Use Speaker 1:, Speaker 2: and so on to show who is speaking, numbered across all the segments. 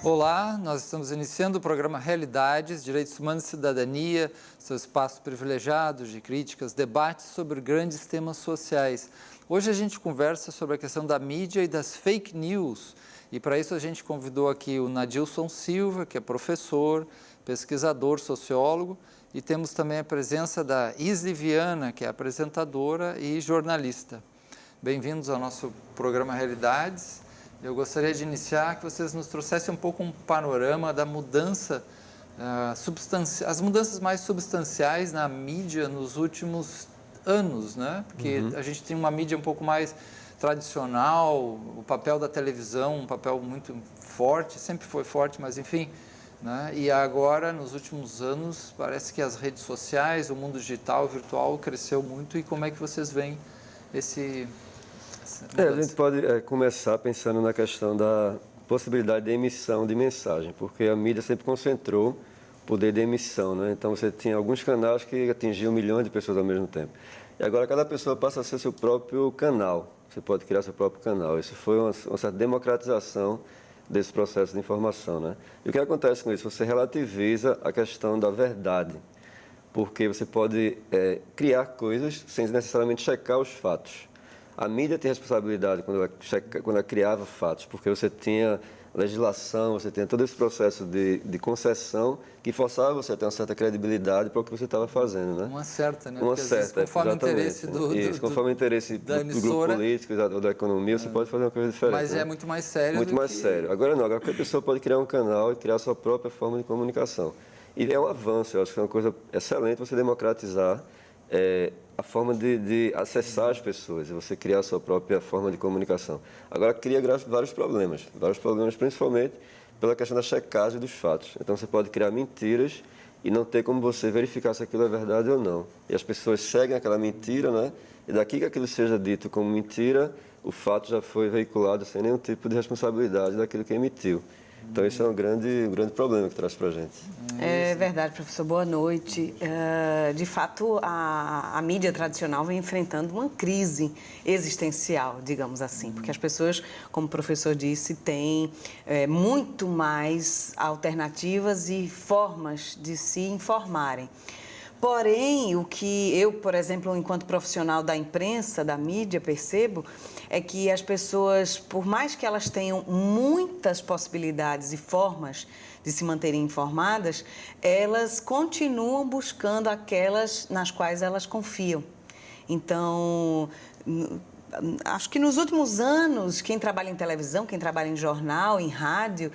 Speaker 1: Olá, nós estamos iniciando o programa Realidades, Direitos Humanos e Cidadania, seu espaço privilegiado de críticas, debates sobre grandes temas sociais. Hoje a gente conversa sobre a questão da mídia e das fake news. E para isso a gente convidou aqui o Nadilson Silva, que é professor, pesquisador, sociólogo, e temos também a presença da Isli Viana, que é apresentadora e jornalista. Bem-vindos ao nosso programa Realidades. Eu gostaria de iniciar que vocês nos trouxessem um pouco um panorama da mudança, as mudanças mais substanciais na mídia nos últimos anos, né? Porque a gente tem uma mídia um pouco mais tradicional, o papel da televisão, um papel muito forte, sempre foi forte, mas enfim, né? E agora, nos últimos anos, parece que as redes sociais, o mundo digital, o virtual cresceu muito. E como é que vocês veem esse...
Speaker 2: A gente pode começar pensando na questão da possibilidade de emissão de mensagem, porque a mídia sempre concentrou o poder de emissão, né? Então você tinha alguns canais que atingiam milhões de pessoas ao mesmo tempo. E agora cada pessoa passa a ser seu próprio canal, você pode criar seu próprio canal. Isso foi uma certa democratização desse processo de informação, né? E o que acontece com isso? Você relativiza a questão da verdade, porque você pode criar coisas sem necessariamente checar os fatos. A mídia tem responsabilidade quando ela criava fatos, porque você tinha legislação, você tinha todo esse processo de concessão que forçava você a ter uma certa credibilidade para o que você estava fazendo, né?
Speaker 1: Uma certa, né?
Speaker 2: Uma
Speaker 1: porque,
Speaker 2: certa,
Speaker 1: conforme o interesse
Speaker 2: conforme o interesse do grupo político ou da economia, você pode fazer uma coisa diferente.
Speaker 1: Mas é muito mais sério.
Speaker 2: Muito mais sério. Agora não, agora qualquer pessoa pode criar um canal e criar a sua própria forma de comunicação. E é um avanço, eu acho que é uma coisa excelente você democratizar a forma de acessar as pessoas, e você criar a sua própria forma de comunicação. Agora, cria vários problemas principalmente pela questão da checagem dos fatos. Então, você pode criar mentiras e não ter como você verificar se aquilo é verdade ou não. E as pessoas seguem aquela mentira, né? E daqui que aquilo seja dito como mentira, o fato já foi veiculado sem nenhum tipo de responsabilidade daquilo que emitiu. Então, isso é um grande problema que traz para a gente.
Speaker 3: É verdade, professor. Boa noite. De fato, a mídia tradicional vem enfrentando uma crise existencial, digamos assim, porque as pessoas, como o professor disse, têm muito mais alternativas e formas de se informarem. Porém, o que eu, por exemplo, enquanto profissional da imprensa, da mídia, percebo é que as pessoas, por mais que elas tenham muitas possibilidades e formas de se manterem informadas, elas continuam buscando aquelas nas quais elas confiam. Então, acho que nos últimos anos, quem trabalha em televisão, quem trabalha em jornal, em rádio,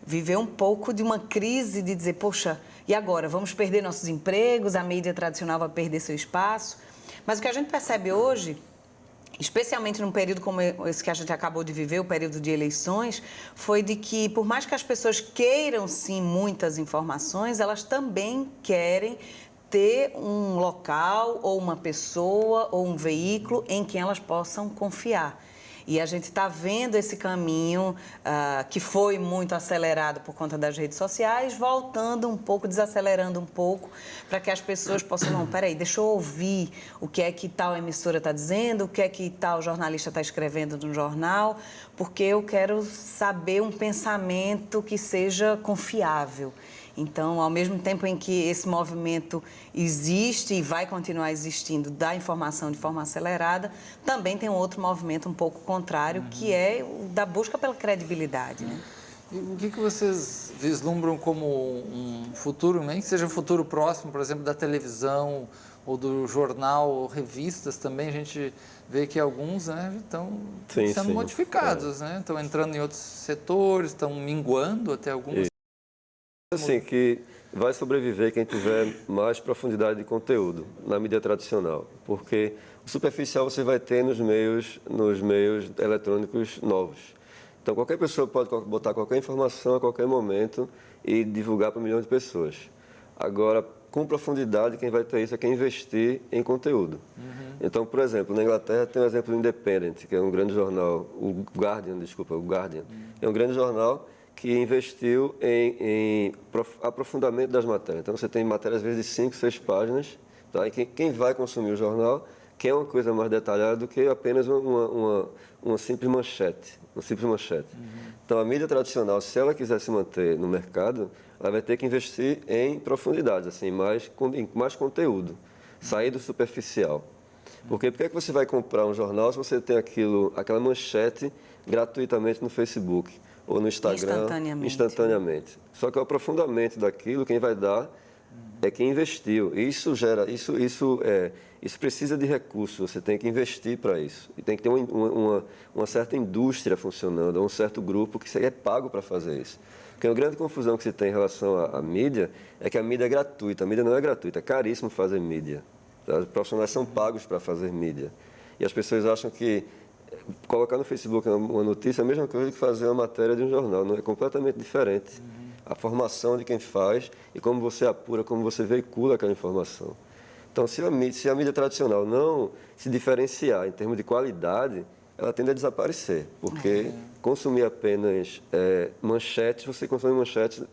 Speaker 3: viveu um pouco de uma crise de dizer, poxa, e agora? Vamos perder nossos empregos, a mídia tradicional vai perder seu espaço. Mas o que a gente percebe hoje, especialmente num período como esse que a gente acabou de viver, o período de eleições, foi de que, por mais que as pessoas queiram, sim, muitas informações, elas também querem ter um local ou uma pessoa ou um veículo em quem elas possam confiar. E a gente está vendo esse caminho que foi muito acelerado por conta das redes sociais, voltando um pouco, desacelerando um pouco, para que as pessoas possam, não, peraí, deixa eu ouvir o que é que tal emissora está dizendo, o que é que tal jornalista está escrevendo no jornal, porque eu quero saber um pensamento que seja confiável. Então, ao mesmo tempo em que esse movimento existe e vai continuar existindo da informação de forma acelerada, também tem um outro movimento um pouco contrário, que é o da busca pela credibilidade, né?
Speaker 1: E o que vocês vislumbram como um futuro, nem que seja um futuro próximo, por exemplo, da televisão ou do jornal, ou revistas também, a gente vê que alguns, né, estão sendo modificados, né? Estão entrando em outros setores, estão minguando até alguns.
Speaker 2: Assim, que vai sobreviver quem tiver mais profundidade de conteúdo na mídia tradicional, porque o superficial você vai ter nos meios eletrônicos novos. Então, qualquer pessoa pode botar qualquer informação a qualquer momento e divulgar para milhões de pessoas. Agora, com profundidade, quem vai ter isso é quem investir em conteúdo. Então, por exemplo, na Inglaterra tem o exemplo do Independent, que é um grande jornal, o Guardian. É um grande jornal que investiu em aprofundamento das matérias. Então, você tem matérias, às vezes, de 5, 6 páginas, tá? E quem vai consumir o jornal quer uma coisa mais detalhada do que apenas uma simples manchete. Então, a mídia tradicional, se ela quiser se manter no mercado, ela vai ter que investir em profundidade, assim, em mais conteúdo, sair do superficial. Por que é que você vai comprar um jornal se você tem aquela manchete gratuitamente no Facebook ou no Instagram? Instantaneamente. Só que o aprofundamento daquilo, quem vai dar é quem investiu. Isso precisa de recursos, você tem que investir para isso. E tem que ter uma certa indústria funcionando, um certo grupo que é pago para fazer isso. Porque a grande confusão que se tem em relação à mídia é que a mídia é gratuita. A mídia não é gratuita, é caríssimo fazer mídia. Os profissionais são pagos para fazer mídia. E as pessoas acham que colocar no Facebook uma notícia é a mesma coisa que fazer uma matéria de um jornal. Não, é completamente diferente. A formação de quem faz e como você apura, como você veicula aquela informação. Então, se a mídia tradicional não se diferenciar em termos de qualidade, ela tende a desaparecer, porque consumir apenas manchetes, você consome manchetes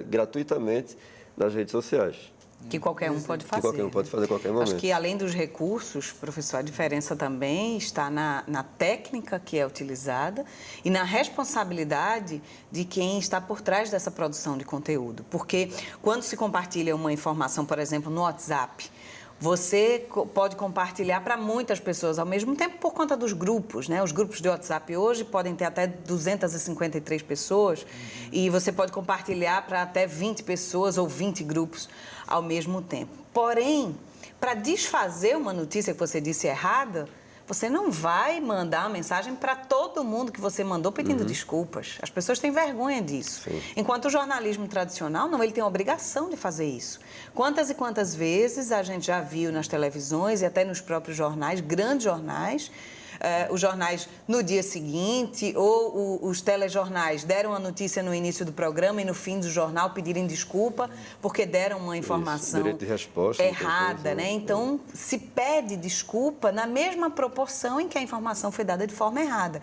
Speaker 2: gratuitamente nas redes sociais.
Speaker 3: Que qualquer um pode fazer.
Speaker 2: Que qualquer um pode fazer a qualquer momento.
Speaker 3: Acho que, além dos recursos, professor, a diferença também está na técnica que é utilizada e na responsabilidade de quem está por trás dessa produção de conteúdo. Porque, quando se compartilha uma informação, por exemplo, no WhatsApp, você pode compartilhar para muitas pessoas ao mesmo tempo por conta dos grupos, né? Os grupos de WhatsApp hoje podem ter até 253 pessoas e você pode compartilhar para até 20 pessoas ou 20 grupos ao mesmo tempo. Porém, para desfazer uma notícia que você disse errada, você não vai mandar uma mensagem para todo mundo que você mandou pedindo desculpas. As pessoas têm vergonha disso.
Speaker 2: Sim.
Speaker 3: Enquanto o jornalismo tradicional, não, ele tem a obrigação de fazer isso. Quantas e quantas vezes a gente já viu nas televisões e até nos próprios jornais, grandes jornais, os jornais no dia seguinte ou os telejornais deram a notícia no início do programa e no fim do jornal pedirem desculpa porque deram uma informação
Speaker 2: direito de resposta,
Speaker 3: errada, né? Então, se pede desculpa na mesma proporção em que a informação foi dada de forma errada.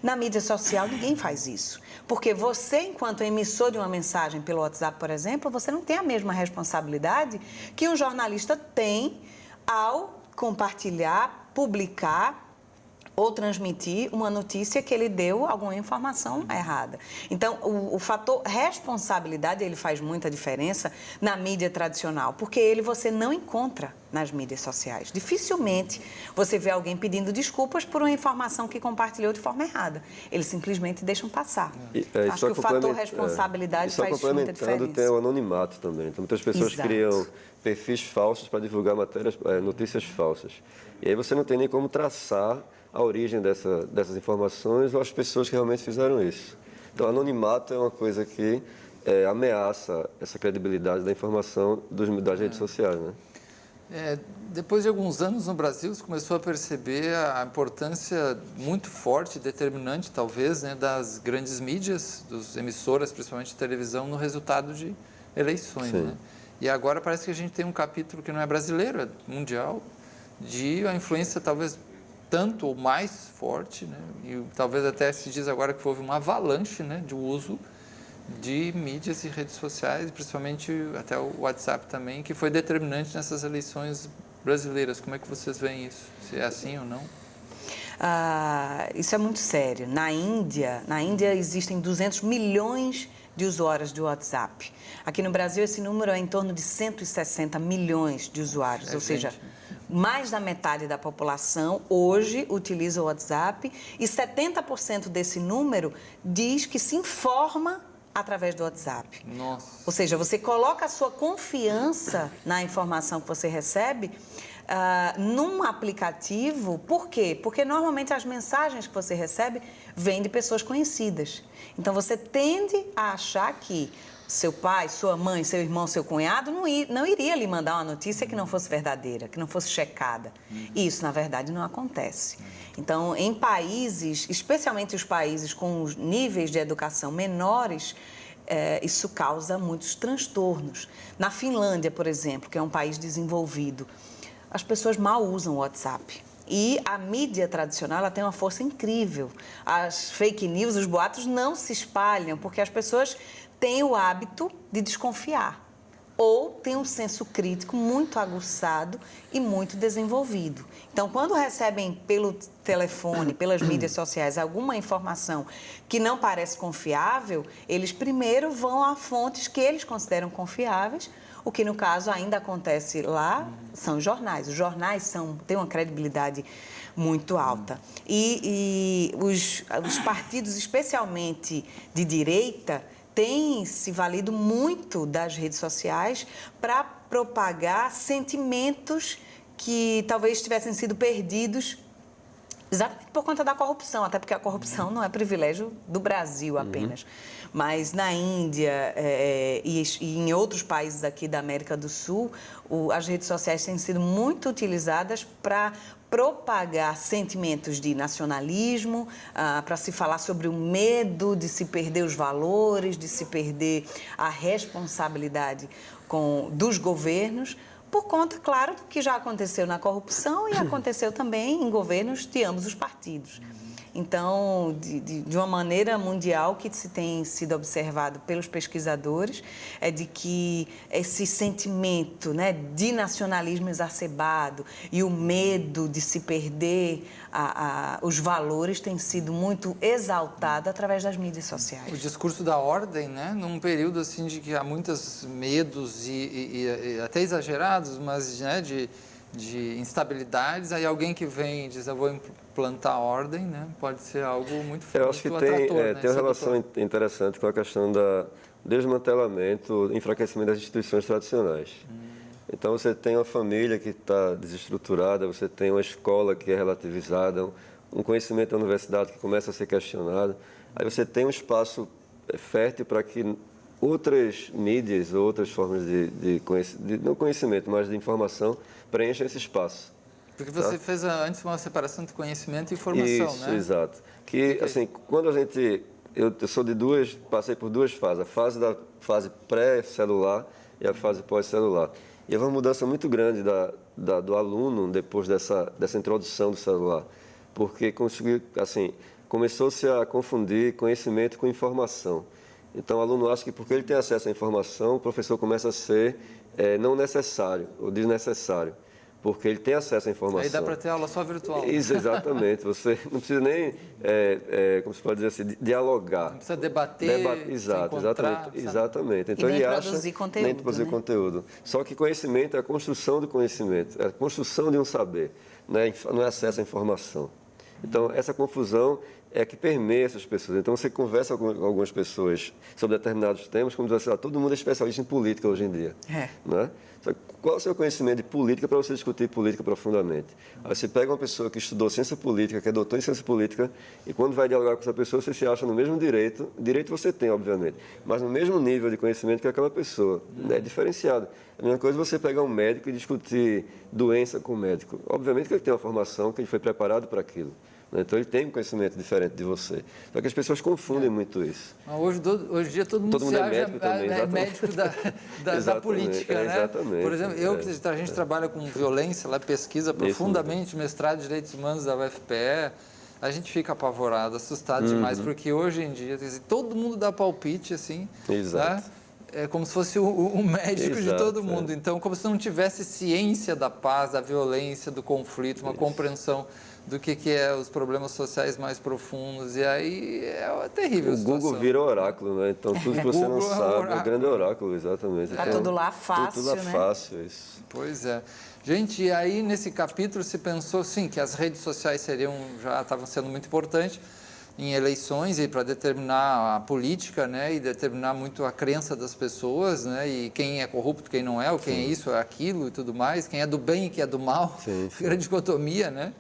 Speaker 3: Na mídia social, ninguém faz isso. Porque você, enquanto emissor de uma mensagem pelo WhatsApp, por exemplo, você não tem a mesma responsabilidade que um jornalista tem ao compartilhar, publicar ou transmitir uma notícia que ele deu alguma informação errada. Então, o fator responsabilidade, ele faz muita diferença na mídia tradicional, porque ele você não encontra nas mídias sociais. Dificilmente você vê alguém pedindo desculpas por uma informação que compartilhou de forma errada. Eles simplesmente deixam passar. Acho que o fator responsabilidade faz muita diferença.
Speaker 2: Tem o anonimato também. Então, muitas pessoas criam perfis falsos para divulgar notícias falsas. E aí você não tem nem como traçar a origem dessas informações ou as pessoas que realmente fizeram isso. Então, anonimato é uma coisa que ameaça essa credibilidade da informação das redes sociais, né?
Speaker 1: Depois de alguns anos no Brasil, você começou a perceber a importância muito forte, determinante talvez, né, das grandes mídias, das emissoras, principalmente de televisão, no resultado de eleições. Né? E agora parece que a gente tem um capítulo que não é brasileiro, é mundial, de a influência talvez tanto ou mais forte, né? E talvez até se diz agora que houve uma avalanche, né, de uso de mídias e redes sociais, principalmente até o WhatsApp também, que foi determinante nessas eleições brasileiras. Como é que vocês veem isso? Se é assim ou não?
Speaker 3: Isso é muito sério. Na Índia existem 200 milhões de usuários de WhatsApp. Aqui no Brasil, esse número é em torno de 160 milhões de usuários, ou seja, mais da metade da população hoje utiliza o WhatsApp e 70% desse número diz que se informa através do WhatsApp.
Speaker 1: Nossa.
Speaker 3: Ou seja, você coloca a sua confiança na informação que você recebe num aplicativo. Por quê? Porque normalmente as mensagens que você recebe vêm de pessoas conhecidas. Então, você tende a achar que seu pai, sua mãe, seu irmão, seu cunhado, não iria lhe mandar uma notícia que não fosse verdadeira, que não fosse checada. E isso, na verdade, não acontece. Então, em países, especialmente os países com os níveis de educação menores, isso causa muitos transtornos. Na Finlândia, por exemplo, que é um país desenvolvido, as pessoas mal usam o WhatsApp. E a mídia tradicional ela tem uma força incrível. As fake news, os boatos não se espalham porque as pessoas têm o hábito de desconfiar ou têm um senso crítico muito aguçado e muito desenvolvido. Então, quando recebem pelo telefone, pelas mídias sociais, alguma informação que não parece confiável, eles primeiro vão a fontes que eles consideram confiáveis. O que, no caso, ainda acontece lá são os jornais. Os jornais têm uma credibilidade muito alta. E os partidos, especialmente de direita, têm se valido muito das redes sociais para propagar sentimentos que talvez tivessem sido perdidos exatamente por conta da corrupção, até porque a corrupção não é privilégio do Brasil apenas. Mas na Índia e em outros países aqui da América do Sul, as redes sociais têm sido muito utilizadas para propagar sentimentos de nacionalismo, para se falar sobre o medo de se perder os valores, de se perder a responsabilidade dos governos, por conta, claro, do que já aconteceu na corrupção e aconteceu também em governos de ambos os partidos. Então, de uma maneira mundial, o que tem sido observado pelos pesquisadores é de que esse sentimento, né, de nacionalismo exacerbado e o medo de se perder os valores tem sido muito exaltado através das mídias sociais.
Speaker 1: O discurso da ordem, né, num período assim de que há muitos medos e até exagerados, mas né, de instabilidades, aí alguém que vem e diz, eu vou implantar a ordem, né? Pode ser algo muito forte.
Speaker 2: Eu acho que tem uma relação interessante com a questão do desmantelamento, enfraquecimento das instituições tradicionais. Então, você tem uma família que está desestruturada, você tem uma escola que é relativizada, um conhecimento da universidade que começa a ser questionado, aí você tem um espaço fértil para que outras mídias, outras formas não conhecimento, mas de informação, preenchem esse espaço.
Speaker 1: Porque você fez antes uma separação de conhecimento e informação,
Speaker 2: isso,
Speaker 1: né?
Speaker 2: Isso, exato. Que, assim, quando eu sou passei por duas fases, a fase pré-celular e a fase pós-celular. E houve uma mudança muito grande do aluno depois dessa introdução do celular, porque começou-se a confundir conhecimento com informação. Então, o aluno acha que porque ele tem acesso à informação, o professor começa a ser não necessário ou desnecessário, porque ele tem acesso à informação.
Speaker 1: Aí dá para ter aula só virtual.
Speaker 2: Isso, exatamente. Você não precisa nem, como se pode dizer assim, dialogar. Não
Speaker 1: precisa debater,
Speaker 2: exato, exatamente. Então,
Speaker 3: ele
Speaker 2: acha
Speaker 3: produzir conteúdo,
Speaker 2: nem produzir conteúdo. Só que conhecimento é a construção do conhecimento, é a construção de um saber, não é acesso à informação. Então, essa confusão é que permeia essas pessoas. Então, você conversa com algumas pessoas sobre determinados temas, como dizer assim, todo mundo é especialista em política hoje em dia. Né? Qual é o seu conhecimento de política para você discutir política profundamente? Aí você pega uma pessoa que estudou ciência política, que é doutor em ciência política, e quando vai dialogar com essa pessoa, você se acha no mesmo direito você tem, obviamente, mas no mesmo nível de conhecimento que aquela pessoa. É diferenciado. A mesma coisa você pegar um médico e discutir doença com o médico. Obviamente que ele tem uma formação, que ele foi preparado para aquilo. Então, ele tem um conhecimento diferente de você. Só que as pessoas confundem muito isso.
Speaker 1: Mas hoje em dia todo mundo se acha médico da política, né?
Speaker 2: Exatamente.
Speaker 1: Por exemplo, a gente trabalha com violência, lá pesquisa profundamente, mestrado em Direitos Humanos da UFPE, a gente fica apavorado, assustado demais, porque hoje em dia todo mundo dá palpite, assim,
Speaker 2: exato.
Speaker 1: Né? É como se fosse o médico de todo mundo. Então, como se não tivesse ciência da paz, da violência, do conflito, uma compreensão do que é os problemas sociais mais profundos. E aí é terrível a situação.
Speaker 2: O Google vira oráculo, né? Então, tudo que você não sabe é um grande oráculo, exatamente.
Speaker 3: Está tudo lá fácil,
Speaker 2: tudo lá fácil, isso.
Speaker 1: Pois é. Gente, e aí nesse capítulo se pensou, sim, que as redes sociais já estavam sendo muito importantes em eleições e para determinar a política, né, e determinar muito a crença das pessoas, né, e quem é corrupto, quem não é, ou quem é isso, é aquilo e tudo mais, quem é do bem e quem é do mal, grande dicotomia, né,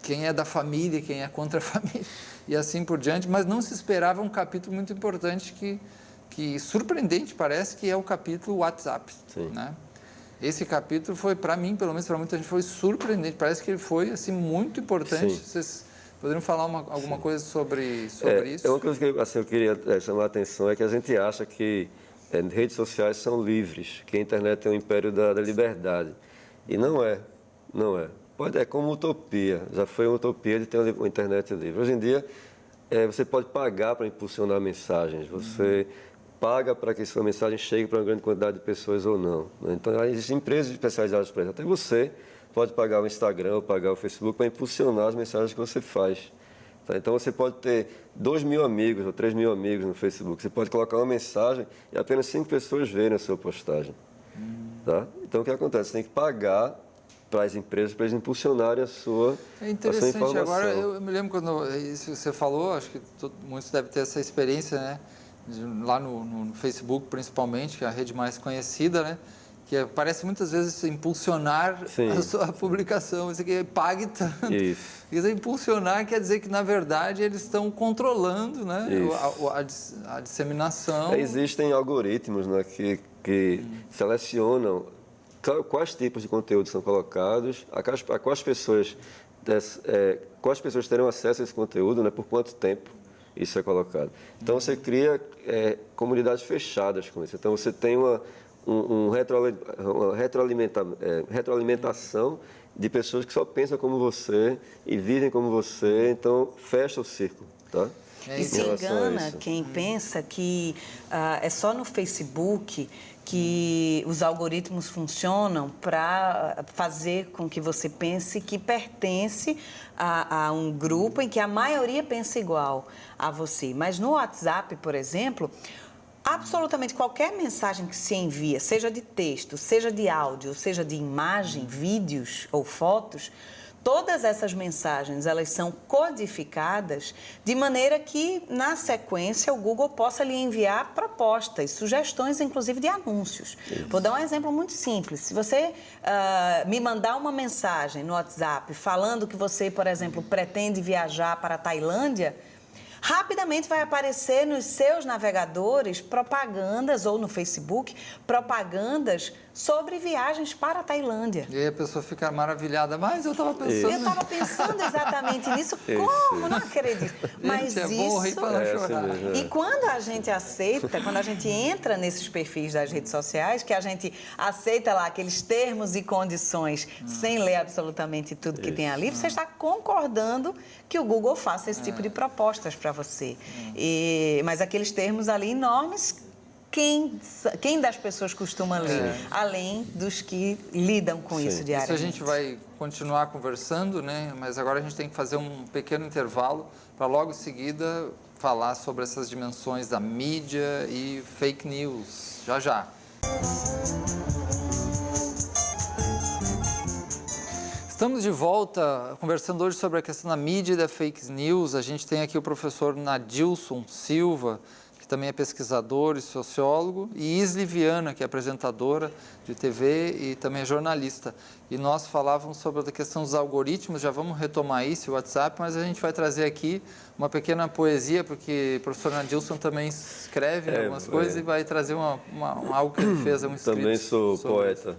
Speaker 1: quem é da família, quem é contra a família, e assim por diante, mas não se esperava um capítulo muito importante que que surpreendente parece que é o capítulo WhatsApp, né? Esse capítulo foi, para mim, pelo menos para muita gente, foi surpreendente. Parece que ele foi assim, muito importante. Sim. Vocês poderiam falar alguma coisa sobre isso?
Speaker 2: É uma coisa que assim, eu queria chamar a atenção, é que a gente acha que redes sociais são livres, que a internet é um império da liberdade. E não é. É como utopia. Já foi uma utopia de ter uma internet livre. Hoje em dia, você pode pagar para impulsionar mensagens. Você paga para que sua mensagem chegue para uma grande quantidade de pessoas ou não. Então, existem empresas especializadas para isso. Até você pode pagar o Instagram ou pagar o Facebook para impulsionar as mensagens que você faz. Tá? Então, você pode ter 2.000 amigos ou 3.000 amigos no Facebook. Você pode colocar uma mensagem e apenas 5 pessoas verem a sua postagem. Tá? Então, o que acontece? Você tem que pagar para as empresas, para eles impulsionarem a sua informação.
Speaker 1: É interessante. Agora, eu me lembro quando isso você falou, acho que muitos devem ter essa experiência, né? Lá no Facebook, principalmente, que é a rede mais conhecida, né? Que parece muitas vezes impulsionar a sua publicação. Isso aqui pague tanto.
Speaker 2: Isso.
Speaker 1: Impulsionar quer dizer que, na verdade, eles estão controlando, né? A disseminação.
Speaker 2: Existem algoritmos, né, que selecionam quais tipos de conteúdo são colocados, a quais pessoas terão acesso a esse conteúdo, né, por quanto tempo isso é colocado. Então, você cria comunidades fechadas com isso. Então, você tem uma retroalimentação de pessoas que só pensam como você e vivem como você. Então, fecha o círculo, tá?
Speaker 3: E se engana quem pensa que é só no Facebook que os algoritmos funcionam para fazer com que você pense que pertence a um grupo em que a maioria pensa igual a você. Mas no WhatsApp, por exemplo, absolutamente qualquer mensagem que se envia, seja de texto, seja de áudio, seja de imagem, vídeos ou fotos, todas essas mensagens, elas são codificadas de maneira que, na sequência, o Google possa lhe enviar propostas, sugestões, inclusive de anúncios. Vou dar um exemplo muito simples. Se você me mandar uma mensagem no WhatsApp falando que você, por exemplo, pretende viajar para a Tailândia, rapidamente vai aparecer nos seus navegadores propagandas, ou no Facebook, propagandas sobre viagens para a Tailândia.
Speaker 1: E aí a pessoa fica maravilhada, mas eu estava pensando...
Speaker 3: Eu estava pensando exatamente nisso, como? Não acredito. Mas
Speaker 1: é bom rir para não chorar.
Speaker 3: E quando a gente aceita, quando a gente entra nesses perfis das redes sociais, que a gente aceita lá aqueles termos e condições sem ler absolutamente tudo que tem ali, você está concordando que o Google faça esse tipo de propostas para você. Mas aqueles termos ali enormes, quem das pessoas costuma ler, além dos que lidam com isso diariamente?
Speaker 1: Isso a gente vai continuar conversando, né? Mas agora a gente tem que fazer um pequeno intervalo para logo em seguida falar sobre essas dimensões da mídia e fake news. Já, já. Estamos de volta conversando hoje sobre a questão da mídia e da fake news. A gente tem aqui o professor Nadilson Silva, que também é pesquisador e sociólogo, e Isli Viana, que é apresentadora de TV e também é jornalista. E nós falávamos sobre a questão dos algoritmos, já vamos retomar isso, o WhatsApp, mas a gente vai trazer aqui uma pequena poesia, porque o professor Nadilson também escreve algumas coisas e vai trazer algo que ele fez, um escrito.
Speaker 2: Também sou poeta.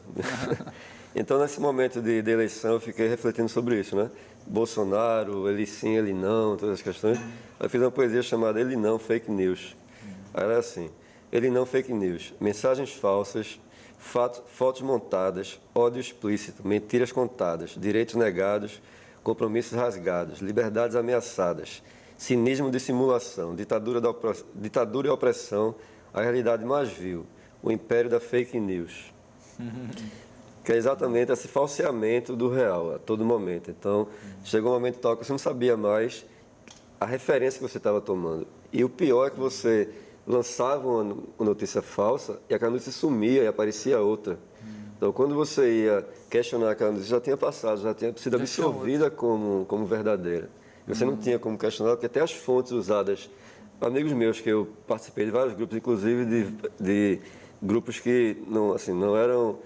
Speaker 2: Então, nesse momento de eleição, eu fiquei refletindo sobre isso, né? Bolsonaro, ele sim, ele não, todas as questões. Eu fiz uma poesia chamada Ele Não, Fake News. Aí era assim: ele não, fake news, mensagens falsas, fotos montadas, ódio explícito, mentiras contadas, direitos negados, compromissos rasgados, liberdades ameaçadas, cinismo de simulação, ditadura e opressão, a realidade mais vil, o império da fake news. Que é exatamente esse falseamento do real a todo momento. Então, chegou um momento tal que você não sabia mais a referência que você estava tomando. E o pior é que você lançava uma notícia falsa e aquela notícia sumia e aparecia outra. Então, quando você ia questionar aquela notícia, já tinha passado, já tinha sido absorvida como verdadeira. E você não tinha como questionar, porque até as fontes usadas... Amigos meus que eu participei de vários grupos, inclusive de grupos que não eram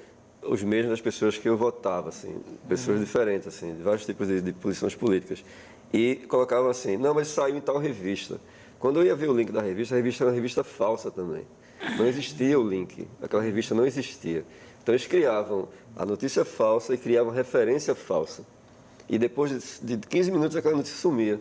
Speaker 2: os mesmos das pessoas que eu votava, assim, pessoas diferentes, assim, de vários tipos de posições políticas. E colocavam assim: não, mas saiu em tal revista. Quando eu ia ver o link da revista, a revista era uma revista falsa também. Não existia o link, aquela revista não existia. Então eles criavam a notícia falsa e criavam referência falsa. E depois de 15 minutos aquela notícia sumia.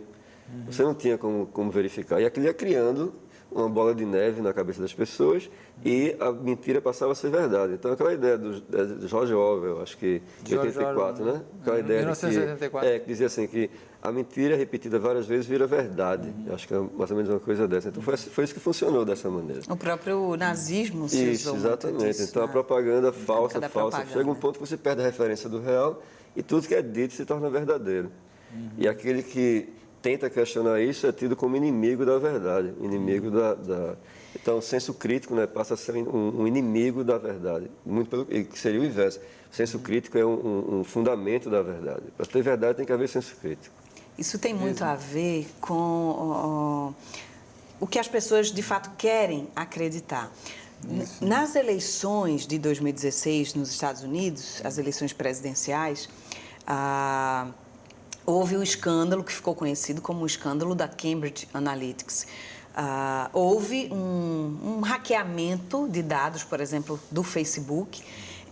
Speaker 2: Você não tinha como verificar. E aquilo ia criando uma bola de neve na cabeça das pessoas e a mentira passava a ser verdade. Então, aquela ideia do George Orwell, acho que de 84, né? Aquela ideia
Speaker 1: 1984.
Speaker 2: que dizia assim que a mentira repetida várias vezes vira verdade. Acho que é mais ou menos uma coisa dessa. Então, foi isso que funcionou dessa maneira.
Speaker 3: O próprio nazismo se
Speaker 2: Isso,
Speaker 3: usou
Speaker 2: exatamente.
Speaker 3: muito disso,
Speaker 2: Então, a
Speaker 3: né?
Speaker 2: propaganda falsa.
Speaker 3: Propaganda.
Speaker 2: Chega um ponto que você perde a referência do real e tudo que é dito se torna verdadeiro. E aquele que tenta questionar isso é tido como inimigo da verdade, inimigo Então, o senso crítico, né, passa a ser um inimigo da verdade, que seria o inverso. O senso crítico é um fundamento da verdade. Para ter verdade tem que haver senso crítico.
Speaker 3: Isso tem muito a ver com o que as pessoas, de fato, querem acreditar. Nas eleições de 2016 nos Estados Unidos, as eleições presidenciais, houve o escândalo que ficou conhecido como o escândalo da Cambridge Analytica. Houve um hackeamento de dados, por exemplo, do Facebook,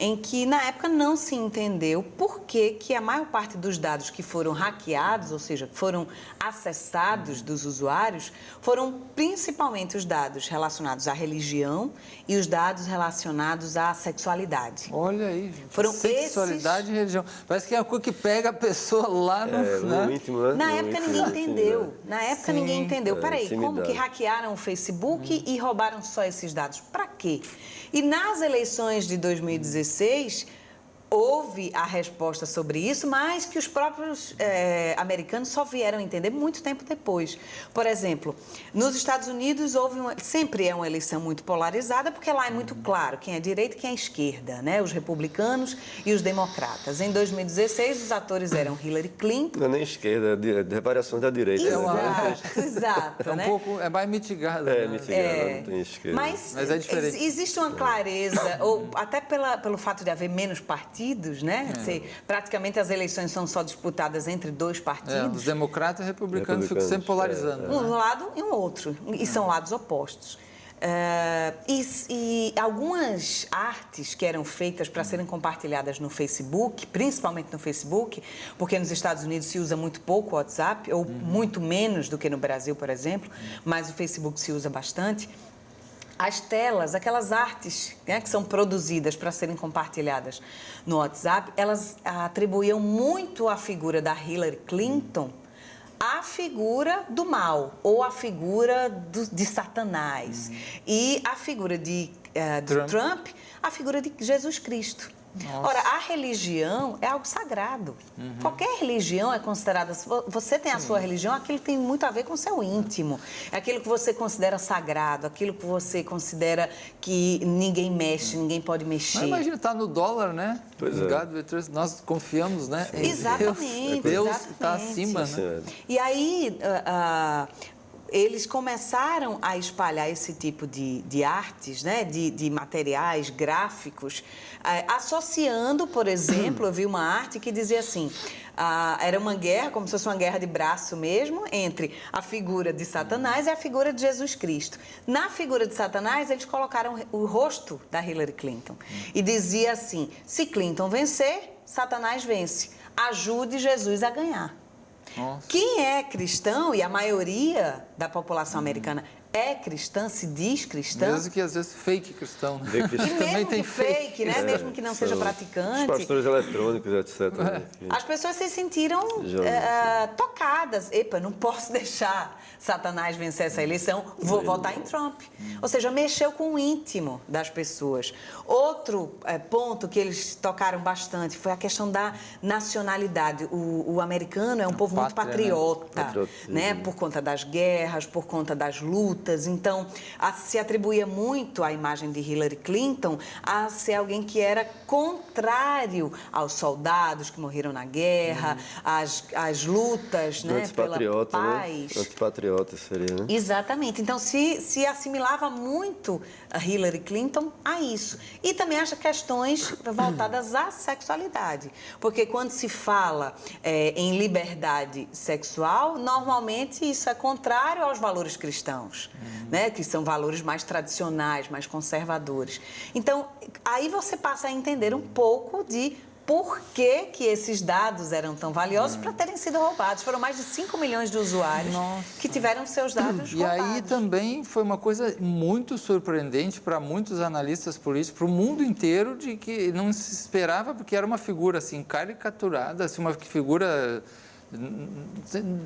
Speaker 3: em que, na época, não se entendeu por que a maior parte dos dados que foram hackeados, ou seja, foram acessados dos usuários, foram principalmente os dados relacionados à religião e os dados relacionados à sexualidade.
Speaker 1: Olha aí, gente.
Speaker 3: Foram
Speaker 1: Sexualidade e religião. Parece que é uma coisa que pega a pessoa lá
Speaker 2: no íntimo, né?
Speaker 3: Na época ninguém entendeu. Na época ninguém entendeu. Peraí, como
Speaker 2: intimidade.
Speaker 3: que hackearam o Facebook e roubaram só esses dados? Para quê? E nas eleições de 2016, houve a resposta sobre isso, mas que os próprios americanos só vieram entender muito tempo depois. Por exemplo, nos Estados Unidos sempre é uma eleição muito polarizada, porque lá é muito claro quem é direita e quem é esquerda, né? Os republicanos e os democratas. Em 2016, os atores eram Hillary Clinton.
Speaker 2: Não é nem esquerda, é variações da direita.
Speaker 3: Exato,
Speaker 1: É um
Speaker 3: né?
Speaker 1: pouco, é mais mitigada.
Speaker 2: É,
Speaker 1: né?
Speaker 2: mitigada, não tem esquerda.
Speaker 3: Mas
Speaker 1: é diferente.
Speaker 3: existe uma clareza, ou até pelo fato de haver menos partidos, né? Praticamente as eleições são só disputadas entre dois partidos.
Speaker 1: Os democratas e republicanos ficam sempre polarizando.
Speaker 3: Um lado e um outro, e são lados opostos. E algumas artes que eram feitas para serem compartilhadas no Facebook, principalmente no Facebook, porque nos Estados Unidos se usa muito pouco o WhatsApp, ou muito menos do que no Brasil, por exemplo, mas o Facebook se usa bastante. As telas, aquelas artes, né, que são produzidas para serem compartilhadas no WhatsApp, elas atribuíam muito à figura da Hillary Clinton a figura do mal, ou a figura de Satanás. E a figura de Trump, a figura de Jesus Cristo. Nossa. Ora, a religião é algo sagrado. Qualquer religião é considerada... Você tem a sua religião, aquilo tem muito a ver com o seu íntimo. É aquilo que você considera sagrado, aquilo que você considera que ninguém mexe, ninguém pode mexer.
Speaker 1: Mas imagina, está no dólar, né?
Speaker 2: Pois é.
Speaker 1: Nós confiamos, né?
Speaker 3: Sim. Exatamente.
Speaker 1: Deus está acima,
Speaker 2: Sim,
Speaker 1: né?
Speaker 3: E aí... eles começaram a espalhar esse tipo de artes, né, de materiais gráficos, associando, por exemplo, eu vi uma arte que dizia assim, era uma guerra, como se fosse uma guerra de braço mesmo, entre a figura de Satanás e a figura de Jesus Cristo. Na figura de Satanás, eles colocaram o rosto da Hillary Clinton e dizia assim, se Clinton vencer, Satanás vence, ajude Jesus a ganhar.
Speaker 1: Nossa.
Speaker 3: Quem é cristão, e a maioria da população americana é cristã, se diz cristã...
Speaker 1: Mesmo que às vezes fake cristão. Né?
Speaker 3: E mesmo que fake, né? Mesmo que não seja praticante...
Speaker 2: Os pastores eletrônicos, etc.
Speaker 3: As pessoas se sentiram tocadas. Epa, não posso deixar Satanás vencer essa eleição, vou votar em Trump. Ou seja, mexeu com o íntimo das pessoas. Outro ponto que eles tocaram bastante foi a questão da nacionalidade. O americano é um povo muito patriota, né? Por conta das guerras, por conta das lutas. lutas. Então, se atribuía muito a imagem de Hillary Clinton a ser alguém que era contrário aos soldados que morreram na guerra, às lutas, né, pela paz.
Speaker 2: Né? Antipatriota seria, né?
Speaker 3: Exatamente. Então, se assimilava muito a Hillary Clinton a isso. E também acha questões voltadas à sexualidade. Porque quando se fala em liberdade sexual, normalmente isso é contrário aos valores cristãos, né? Que são valores mais tradicionais, mais conservadores. Então, aí você passa a entender um pouco de por que esses dados eram tão valiosos para terem sido roubados. Foram mais de 5 milhões de usuários que tiveram seus dados roubados.
Speaker 1: E aí também foi uma coisa muito surpreendente para muitos analistas políticos, para o mundo inteiro, de que não se esperava, porque era uma figura assim caricaturada, assim, uma figura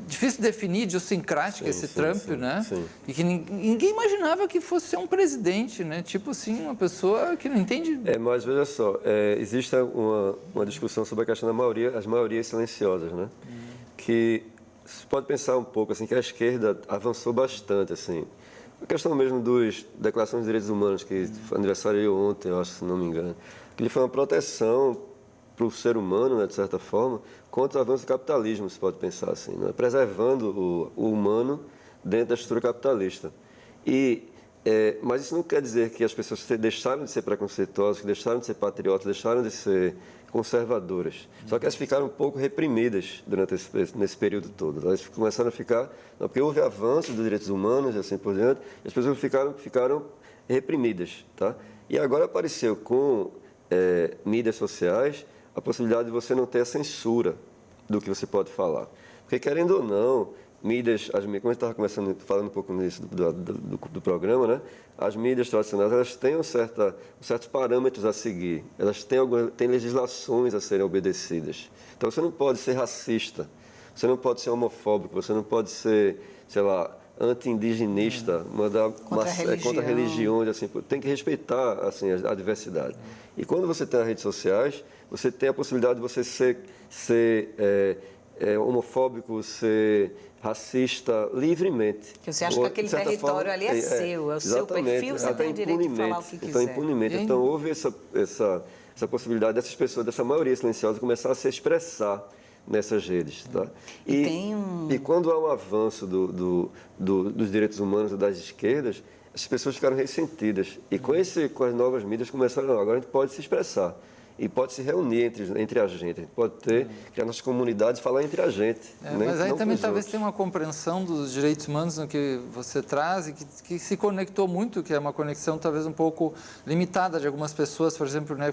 Speaker 1: difícil de definir, idiosincrática, esse Trump, né?
Speaker 2: Sim.
Speaker 1: E que ninguém imaginava que fosse ser um presidente, né? Tipo assim, uma pessoa que não entende...
Speaker 2: Mas veja só, existe uma discussão sobre a questão as maiorias silenciosas, né? Que se pode pensar um pouco, assim, que a esquerda avançou bastante, assim. A questão mesmo das declarações de direitos humanos, que aniversariou ontem, eu acho, se não me engano, que ele foi uma proteção para o ser humano, né, de certa forma, contra o avanço do capitalismo, se pode pensar assim, né? Preservando o humano dentro da estrutura capitalista. Mas isso não quer dizer que as pessoas deixaram de ser preconceituosas, que deixaram de ser patriotas, deixaram de ser conservadoras. Só que elas ficaram um pouco reprimidas durante nesse período todo. Elas começaram a ficar... Não, porque houve avanço dos direitos humanos e assim por diante, e as pessoas ficaram reprimidas. Tá? E agora apareceu com mídias sociais a possibilidade de você não ter a censura do que você pode falar. Porque, querendo ou não, mídias, como a gente estava falando um pouco nisso do programa, né? As mídias tradicionais, elas têm certos parâmetros a seguir, elas têm legislações a serem obedecidas. Então, você não pode ser racista, você não pode ser homofóbico, você não pode ser, sei lá, anti-indigenista, contra religiões, assim, tem que respeitar assim, a diversidade. E quando você tem as redes sociais, você tem a possibilidade de você ser homofóbico, ser racista livremente.
Speaker 3: Que você acha que aquele território ali é seu, é o seu perfil, você tem o direito de falar o que quiser.
Speaker 2: Então, impunemente. Então, houve essa possibilidade dessas pessoas, dessa maioria silenciosa, começar a se expressar nessas redes. Tá? E quando há um avanço dos direitos humanos das esquerdas, as pessoas ficaram ressentidas. E com as novas mídias começaram, não, agora a gente pode se expressar. E pode se reunir entre a gente, pode criar nossas comunidades e falar entre a gente.
Speaker 1: Mas aí também talvez tenha uma compreensão dos direitos humanos no que você traz e que se conectou muito, que é uma conexão talvez um pouco limitada de algumas pessoas, por exemplo, né,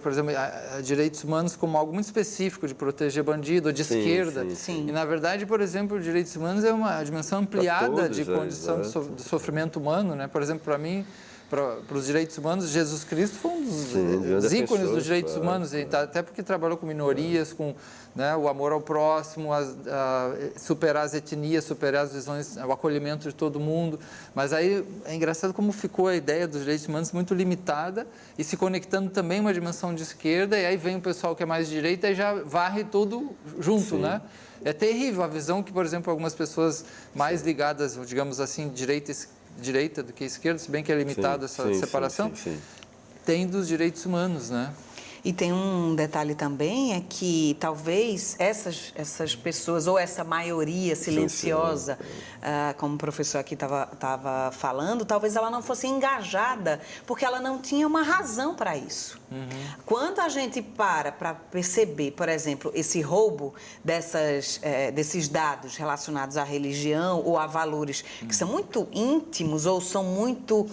Speaker 1: a direitos humanos como algo muito específico de proteger bandido ou de esquerda.
Speaker 3: Sim.
Speaker 1: E na verdade, por exemplo, direitos humanos é uma dimensão ampliada de condição de sofrimento humano, né? Por exemplo, para mim, para os direitos humanos, Jesus Cristo foi um dos ícones dos direitos humanos, até porque trabalhou com minorias, com, né, o amor ao próximo, superar as etnias, superar as visões, o acolhimento de todo mundo. Mas aí é engraçado como ficou a ideia dos direitos humanos muito limitada e se conectando também uma dimensão de esquerda, e aí vem o pessoal que é mais de direita e já varre tudo junto, né? É terrível a visão que, por exemplo, algumas pessoas mais ligadas, digamos assim, direita do que esquerda, se bem que é limitado essa separação, tem dos direitos humanos, né?
Speaker 3: E tem um detalhe também, é que talvez essas pessoas, ou essa maioria silenciosa, como o professor aqui estava falando, talvez ela não fosse engajada, porque ela não tinha uma razão para isso. Quando a gente para perceber, por exemplo, esse roubo desses dados relacionados à religião ou a valores que são muito íntimos ou são muito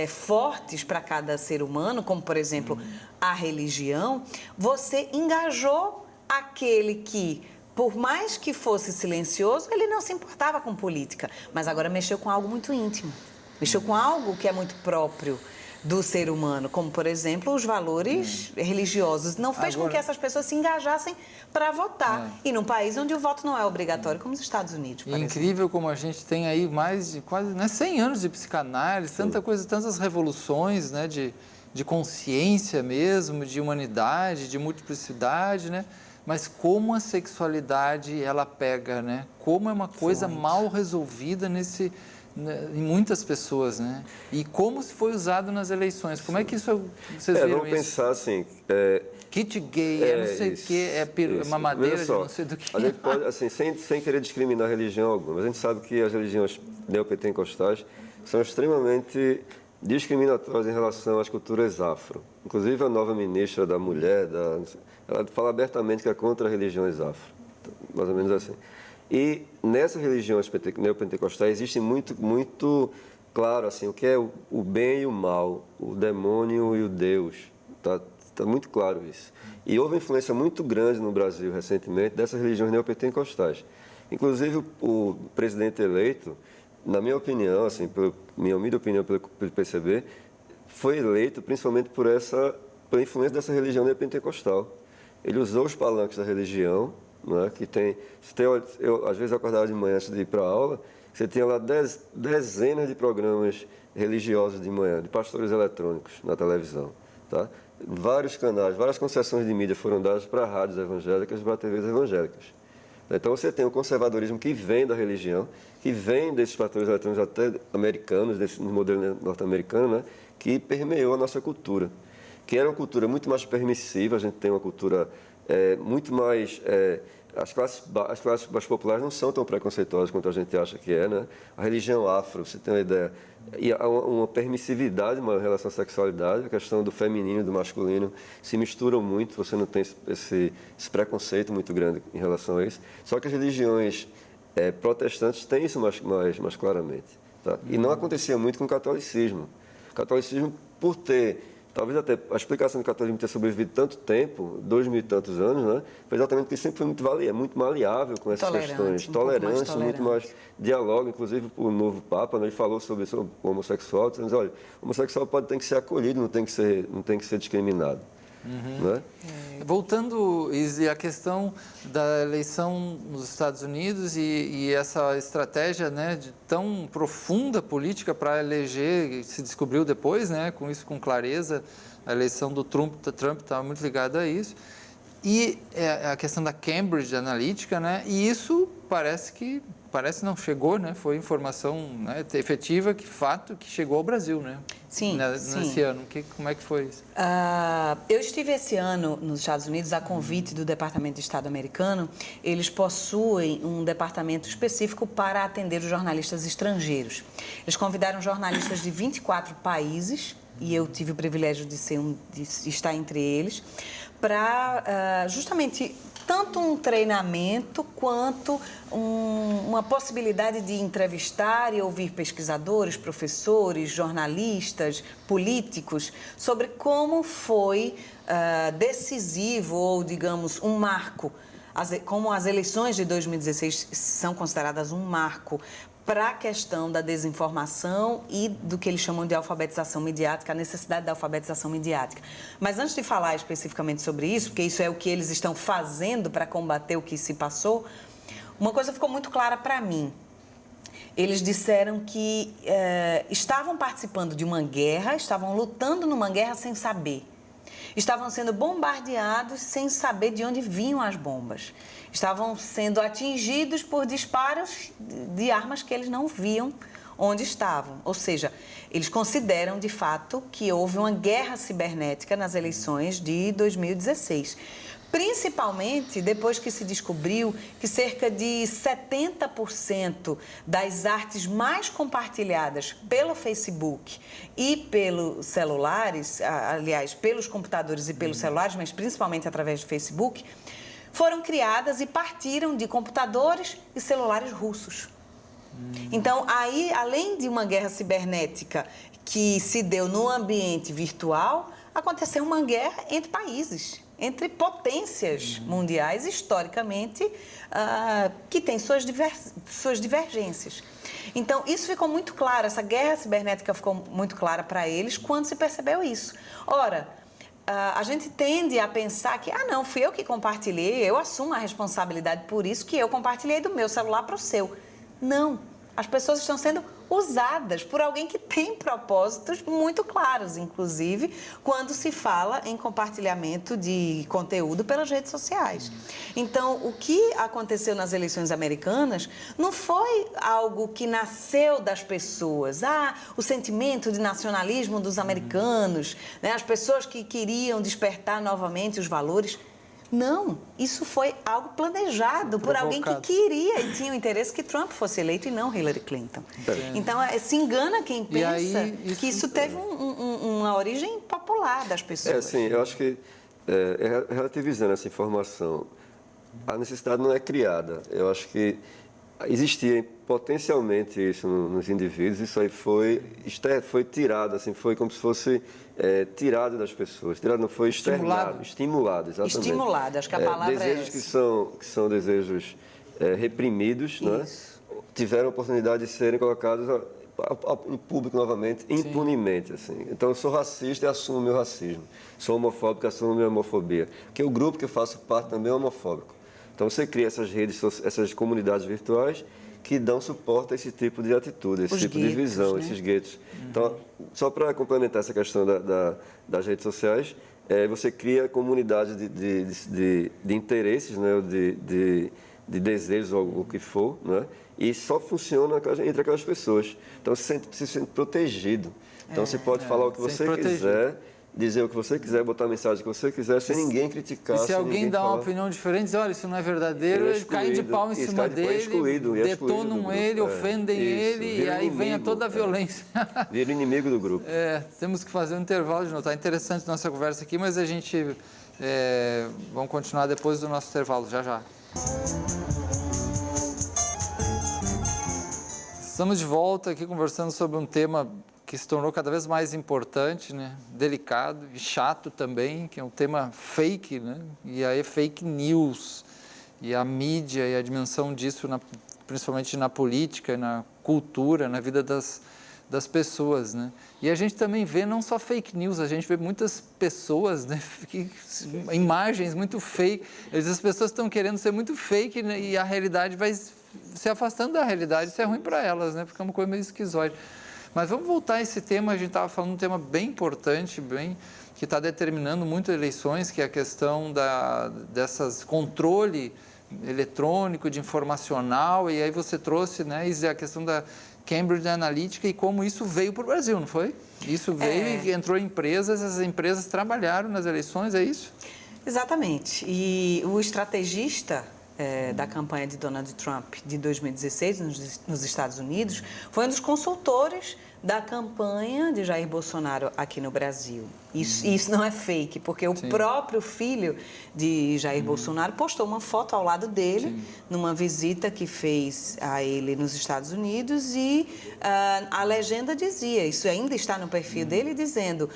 Speaker 3: fortes para cada ser humano, como, por exemplo, a religião, você engajou aquele que, por mais que fosse silencioso, ele não se importava com política, mas agora mexeu com algo muito íntimo, mexeu com algo que é muito próprio do ser humano, como, por exemplo, os valores religiosos. Não fez com que essas pessoas se engajassem para votar. E num país onde o voto não é obrigatório, como os Estados Unidos, por exemplo.
Speaker 1: Incrível como a gente tem aí mais de quase 100 anos de psicanálise, tanta coisa, tantas revoluções, né, de consciência mesmo, de humanidade, de multiplicidade, né? Mas como a sexualidade ela pega, né? Como é uma coisa mal resolvida né, em muitas pessoas, né? E como se foi usado nas eleições? Como é que isso vocês viram
Speaker 2: vamos
Speaker 1: isso?
Speaker 2: pensar assim...
Speaker 1: Kit gay, não sei o quê, mamadeira de não sei do que.
Speaker 2: A gente pode, assim, sem querer discriminar religião alguma, mas a gente sabe que as religiões neopentecostais são extremamente discriminatórias em relação às culturas afro. Inclusive, a nova ministra da Mulher, ela fala abertamente que é contra as religiões afro, mais ou menos assim. E nessas religiões neopentecostais existe muito claro assim, o que é o bem e o mal, o demônio e o Deus. Está muito claro isso. E houve uma influência muito grande no Brasil, recentemente, dessas religiões neopentecostais. Inclusive, o presidente eleito, na minha opinião, assim, pela minha humilde opinião, pelo PCB, foi eleito principalmente pela influência dessa religião neopentecostal. Ele usou os palanques da religião, né, eu às vezes acordava de manhã antes de ir para a aula, você tinha lá dezenas de programas religiosos de manhã, de pastores eletrônicos na televisão, tá? Vários canais, várias concessões de mídia foram dadas para rádios evangélicas e para TVs evangélicas. Então você tem o conservadorismo que vem da religião, que vem desses pastores eletrônicos até americanos, desse modelo norte-americano, né, que permeou a nossa cultura, que era uma cultura muito mais permissiva. A gente tem uma cultura muito mais... as classes mais populares não são tão preconceituosas quanto a gente acha que é, né? A religião afro, você tem uma ideia, e há uma permissividade em relação à sexualidade, a questão do feminino e do masculino se misturam muito, você não tem esse preconceito muito grande em relação a isso. Só que as religiões protestantes têm isso mais claramente, tá? E não acontecia muito com o catolicismo. O catolicismo, por ter... Talvez até a explicação do catolicismo ter sobrevivido tanto tempo, 2000 e tantos anos, né, foi exatamente porque sempre foi muito maleável com essas questões. Tolerante, muito mais diálogo. Inclusive, o novo Papa, né, ele falou sobre o homossexual, dizendo, olha, o homossexual tem que ser acolhido, não tem que ser discriminado.
Speaker 1: Uhum.
Speaker 2: Né?
Speaker 1: Voltando, Izzy, à questão da eleição nos Estados Unidos e essa estratégia, né, tão profunda política para eleger, se descobriu depois, né, com isso com clareza, a eleição do Trump estava muito ligada a isso, e a questão da Cambridge Analytica, né, e isso parece não chegou, né? Foi informação, né, efetiva, que chegou ao Brasil, né?
Speaker 3: Sim,
Speaker 1: nesse ano. Como é que foi isso?
Speaker 3: Eu estive esse ano nos Estados Unidos a convite do Departamento de Estado americano. Eles possuem um departamento específico para atender os jornalistas estrangeiros. Eles convidaram jornalistas de 24 países, e eu tive o privilégio de estar entre eles, para justamente tanto um treinamento quanto uma possibilidade de entrevistar e ouvir pesquisadores, professores, jornalistas, políticos, sobre como foi decisivo ou, digamos, um marco, como as eleições de 2016 são consideradas um marco para a questão da desinformação e do que eles chamam de alfabetização midiática, a necessidade da alfabetização midiática. Mas antes de falar especificamente sobre isso, porque isso é o que eles estão fazendo para combater o que se passou, uma coisa ficou muito clara para mim. Eles disseram que estavam participando de uma guerra, estavam lutando numa guerra sem saber. Estavam sendo bombardeados sem saber de onde vinham as bombas. Estavam sendo atingidos por disparos de armas que eles não viam onde estavam. Ou seja, eles consideram, de fato, que houve uma guerra cibernética nas eleições de 2016. Principalmente depois que se descobriu que cerca de 70% das artes mais compartilhadas pelo Facebook e pelos celulares, aliás, pelos computadores e pelos celulares, mas principalmente através do Facebook, foram criadas e partiram de computadores e celulares russos. Então, aí, além de uma guerra cibernética que se deu no ambiente virtual, aconteceu uma guerra entre países, entre potências mundiais, historicamente, que têm suas divergências. Então, isso ficou muito claro, essa guerra cibernética ficou muito clara para eles quando se percebeu isso. Ora, a gente tende a pensar que, não, fui eu que compartilhei, eu assumo a responsabilidade por isso, que eu compartilhei do meu celular para o seu. Não, as pessoas estão sendo usadas por alguém que tem propósitos muito claros, inclusive quando se fala em compartilhamento de conteúdo pelas redes sociais. Então, o que aconteceu nas eleições americanas não foi algo que nasceu das pessoas. O sentimento de nacionalismo dos americanos, né? As pessoas que queriam despertar novamente os valores. Não, isso foi algo planejado por alguém que queria e tinha o interesse que Trump fosse eleito e não Hillary Clinton. Então, se engana quem pensa que isso teve uma origem popular das pessoas.
Speaker 2: Sim, eu acho que, relativizando essa informação, a necessidade não é criada. Eu acho que existia potencialmente isso nos indivíduos, isso aí foi tirado, assim, foi como se fosse tirado das pessoas. Tirado não foi externado, estimulado, exatamente. Estimulado,
Speaker 3: acho que a palavra
Speaker 2: desejos que são desejos reprimidos, né? Tiveram a oportunidade de serem colocados em público novamente, impunemente. Assim. Então, eu sou racista e assumo o meu racismo. Sou homofóbico e assumo a minha homofobia. Porque o grupo que eu faço parte também é homofóbico. Então, você cria essas redes, essas comunidades virtuais que dão suporte a esse tipo de atitude, esse tipo de visão, né? Esses guetos. Então, só para complementar essa questão das redes sociais, você cria comunidades de interesses, né? de desejos, ou o que for, né? E só funciona entre aquelas pessoas. Então, você se sente protegido. Então, você pode falar o que você quiser, dizer o que você quiser, botar a mensagem que você quiser, sem ninguém criticar.
Speaker 1: E se alguém dá uma opinião diferente, diz, olha, isso não é verdadeiro, ele cai de pau em cima dele, detonam ele, ofendem ele, e aí vem toda a violência.
Speaker 2: Vira inimigo do grupo.
Speaker 1: Temos que fazer um intervalo de novo. Está interessante a nossa conversa aqui, mas a gente vamos continuar depois do nosso intervalo, já já. Estamos de volta aqui conversando sobre um tema que se tornou cada vez mais importante, né? Delicado e chato também, que é um tema fake, né? E aí fake news, e a mídia e a dimensão disso, principalmente na política, na cultura, na vida das pessoas, né? E a gente também vê não só fake news, a gente vê muitas pessoas, né? Imagens muito fake, as pessoas estão querendo ser muito fake, né? E a realidade vai se afastando da realidade, isso é ruim para elas, né? Porque é uma coisa meio esquizoide. Mas vamos voltar a esse tema, a gente estava falando de um tema bem importante, que está determinando muito eleições, que é a questão dessas controle eletrônico, de informacional, e aí você trouxe, né, a questão da Cambridge Analytica e como isso veio para o Brasil, não foi? Isso veio e entrou em empresas, as empresas trabalharam nas eleições, é isso?
Speaker 3: Exatamente. E o estrategista da campanha de Donald Trump de 2016 nos Estados Unidos foi um dos consultores da campanha de Jair Bolsonaro aqui no Brasil. Isso não é fake, porque o próprio filho de Jair Bolsonaro postou uma foto ao lado dele, numa visita que fez a ele nos Estados Unidos, e a legenda dizia, isso ainda está no perfil dele, dizendo,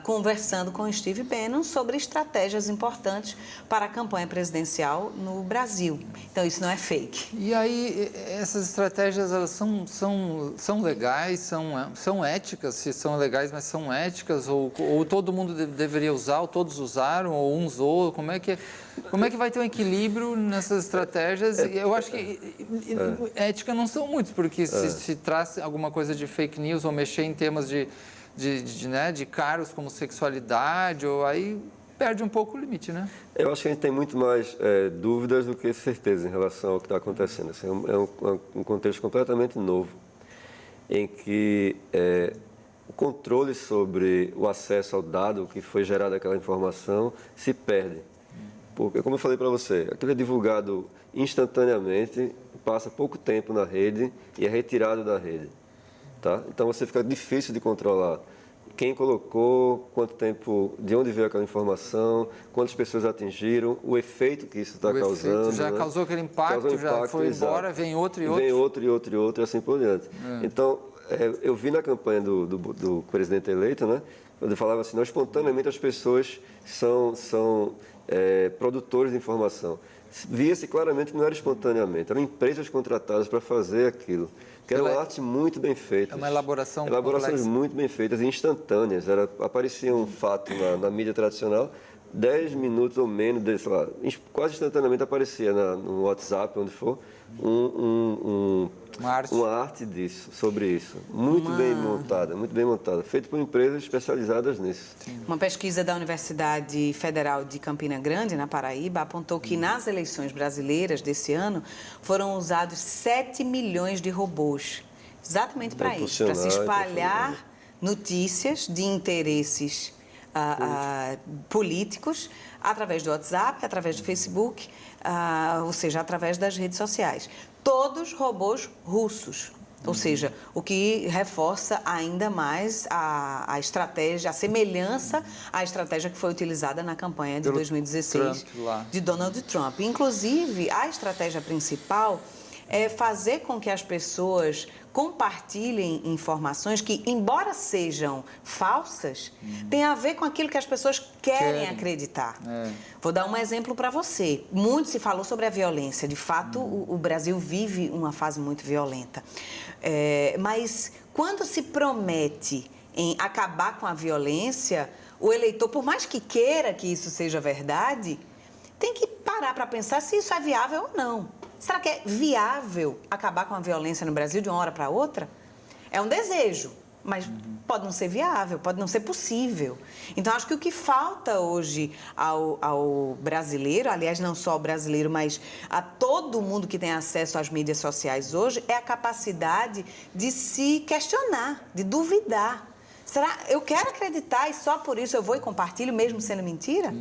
Speaker 3: conversando com Steve Bannon sobre estratégias importantes para a campanha presidencial no Brasil. Então, isso não é fake.
Speaker 1: E aí, essas estratégias, elas são legais, são éticas, se são legais, mas são éticas, ou todo mundo deveria usar, ou todos usaram, ou um usou, como é que vai ter um equilíbrio nessas estratégias? Eu acho que ética não são muitos, porque se traz alguma coisa de fake news, ou mexer em temas de caros como sexualidade, ou aí perde um pouco o limite, né?
Speaker 2: Eu acho que a gente tem muito mais dúvidas do que certeza em relação ao que está acontecendo. Assim, é um contexto completamente novo, em que o controle sobre o acesso ao dado que foi gerado aquela informação se perde. Porque, como eu falei para você, aquilo é divulgado instantaneamente, passa pouco tempo na rede e é retirado da rede. Tá? Então, você fica difícil de controlar quem colocou, quanto tempo, de onde veio aquela informação, quantas pessoas atingiram, o efeito que isso está causando.
Speaker 1: Já causou aquele impacto, já foi embora, vem outro e outro.
Speaker 2: Vem outro e assim por diante. Então, eu vi na campanha do presidente eleito, né, quando ele falava assim, não, espontaneamente as pessoas são produtores de informação. Via-se claramente que não era espontaneamente, eram empresas contratadas para fazer aquilo. Que era uma arte muito bem feita.
Speaker 1: É uma elaboração
Speaker 2: Elaborações complexa. Muito bem feitas e instantâneas. Aparecia um fato na mídia tradicional, 10 minutos ou menos, sei lá, quase instantaneamente aparecia no WhatsApp, onde for, uma arte disso, sobre isso. Muito bem montada, feita por empresas especializadas nisso.
Speaker 3: Sim. Uma pesquisa da Universidade Federal de Campina Grande, na Paraíba, apontou que nas eleições brasileiras desse ano foram usados 7 milhões de robôs, exatamente para isso, para se espalhar notícias de interesses políticos através do WhatsApp, através do Facebook, ou seja, através das redes sociais. Todos robôs russos, ou seja, o que reforça ainda mais a estratégia, a semelhança à estratégia que foi utilizada na campanha de 2016 de Donald Trump. Inclusive, a estratégia principal é fazer com que as pessoas compartilhem informações que, embora sejam falsas, têm a ver com aquilo que as pessoas querem acreditar. Vou dar um exemplo para você. Muito se falou sobre a violência. De fato, o Brasil vive uma fase muito violenta. Mas quando se promete em acabar com a violência, o eleitor, por mais que queira que isso seja verdade, tem que parar para pensar se isso é viável ou não. Será que é viável acabar com a violência no Brasil de uma hora para outra? É um desejo, mas pode não ser viável, pode não ser possível. Então, acho que o que falta hoje ao brasileiro, aliás, não só ao brasileiro, mas a todo mundo que tem acesso às mídias sociais hoje, é a capacidade de se questionar, de duvidar. Será? Eu quero acreditar e só por isso eu vou e compartilho, mesmo sendo mentira?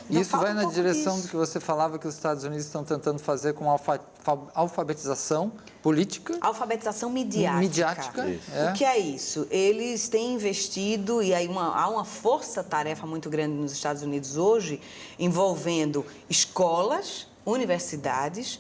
Speaker 1: Isso vai na direção do que você falava que os Estados Unidos estão tentando fazer com alfabetização política.
Speaker 3: Alfabetização midiática. O que é isso? Eles têm investido, e aí há uma força-tarefa muito grande nos Estados Unidos hoje, envolvendo escolas, universidades,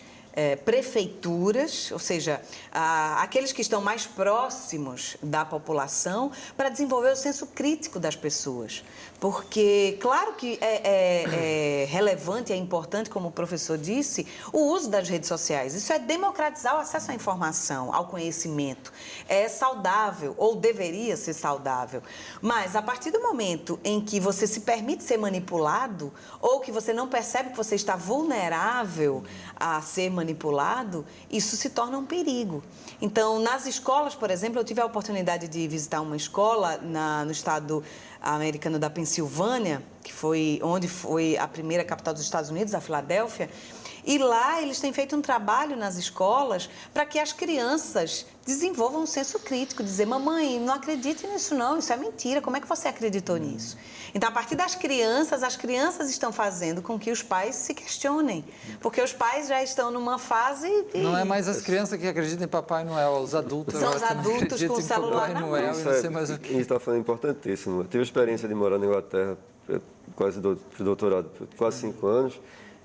Speaker 3: prefeituras, ou seja, aqueles que estão mais próximos da população, para desenvolver o senso crítico das pessoas. Porque, claro que é relevante, é importante, como o professor disse, o uso das redes sociais. Isso é democratizar o acesso à informação, ao conhecimento. É saudável, ou deveria ser saudável. Mas, a partir do momento em que você se permite ser manipulado, ou que você não percebe que você está vulnerável a ser manipulado, isso se torna um perigo. Então, nas escolas, por exemplo, eu tive a oportunidade de visitar uma escola no estado americano da Pensilvânia, que foi onde foi a primeira capital dos Estados Unidos, a Filadélfia, e lá eles têm feito um trabalho nas escolas para que as crianças desenvolvam um senso crítico, dizer, mamãe, não acredite nisso não, isso é mentira, como é que você acreditou nisso? Então, a partir das crianças, as crianças estão fazendo com que os pais se questionem, porque os pais já estão numa fase...
Speaker 1: Não é mais as crianças que acreditam em Papai Noel, os adultos
Speaker 3: são os adultos com o celular na mão.
Speaker 1: Noel, não sei mais o que.
Speaker 2: A gente está falando importantíssimo. Eu tive a experiência de morar na Inglaterra, quase doutorado, quase 5 anos,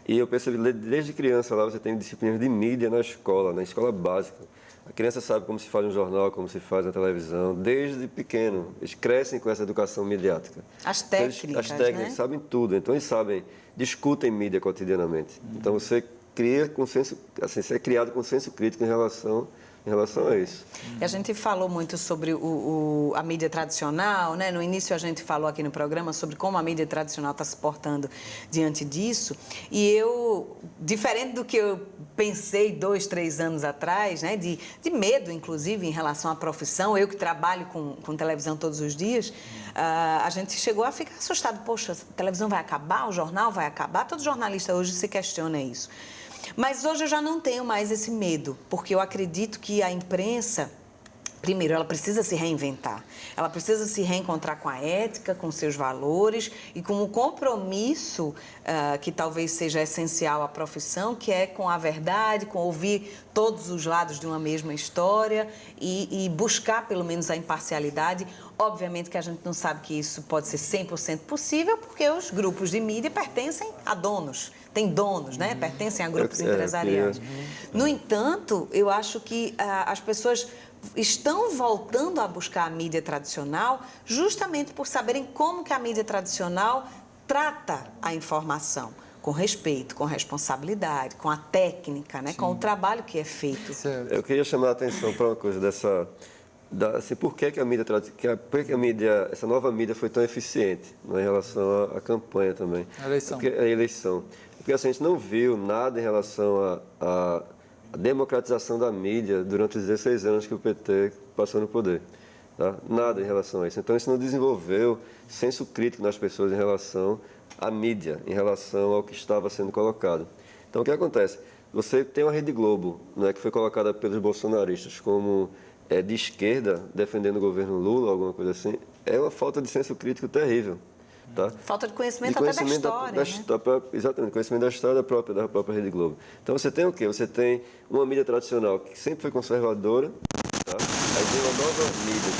Speaker 2: e eu percebi, desde criança lá, você tem disciplinas de mídia na escola básica. A criança sabe como se faz um jornal, como se faz na televisão, desde pequeno. Eles crescem com essa educação mediática.
Speaker 3: As técnicas,
Speaker 2: então, as técnicas, sabem tudo. Então, eles discutem mídia cotidianamente. Então, você cria consenso, assim, você é criado com senso crítico em relação a isso.
Speaker 3: E a gente falou muito sobre a mídia tradicional, né? No início a gente falou aqui no programa sobre como a mídia tradicional está se portando diante disso. E eu, diferente do que eu pensei 2, 3 anos atrás, né? De medo, inclusive, em relação à profissão, eu que trabalho com televisão todos os dias, a gente chegou a ficar assustado. Poxa, a televisão vai acabar, o jornal vai acabar? Todo jornalista hoje se questiona isso. Mas hoje eu já não tenho mais esse medo, porque eu acredito que a imprensa, primeiro, ela precisa se reinventar. Ela precisa se reencontrar com a ética, com seus valores e com o compromisso que talvez seja essencial à profissão, que é com a verdade, com ouvir todos os lados de uma mesma história e buscar, pelo menos, a imparcialidade. Obviamente que a gente não sabe que isso pode ser 100% possível, porque os grupos de mídia pertencem a donos. Tem donos, né? Pertencem a grupos empresariais. No entanto, eu acho que as pessoas estão voltando a buscar a mídia tradicional justamente por saberem como que a mídia tradicional trata a informação. Com respeito, com responsabilidade, com a técnica, né? Com o trabalho que é feito.
Speaker 2: Eu queria chamar a atenção para uma coisa assim, por que a mídia, essa nova mídia foi tão eficiente, né, em relação à campanha também.
Speaker 1: A eleição.
Speaker 2: A eleição. Porque assim, a gente não viu nada em relação à democratização da mídia durante os 16 anos que o PT passou no poder. Tá? Nada em relação a isso. Então, isso não desenvolveu senso crítico nas pessoas em relação à mídia, em relação ao que estava sendo colocado. Então, o que acontece? Você tem uma Rede Globo, né, que foi colocada pelos bolsonaristas como de esquerda, defendendo o governo Lula, alguma coisa assim. É uma falta de senso crítico terrível. Tá?
Speaker 3: Falta de conhecimento até da história, né?
Speaker 2: Exatamente, conhecimento da história da própria Rede Globo. Então, você tem o quê? Você tem uma mídia tradicional que sempre foi conservadora, tá? Aí tem uma nova mídia,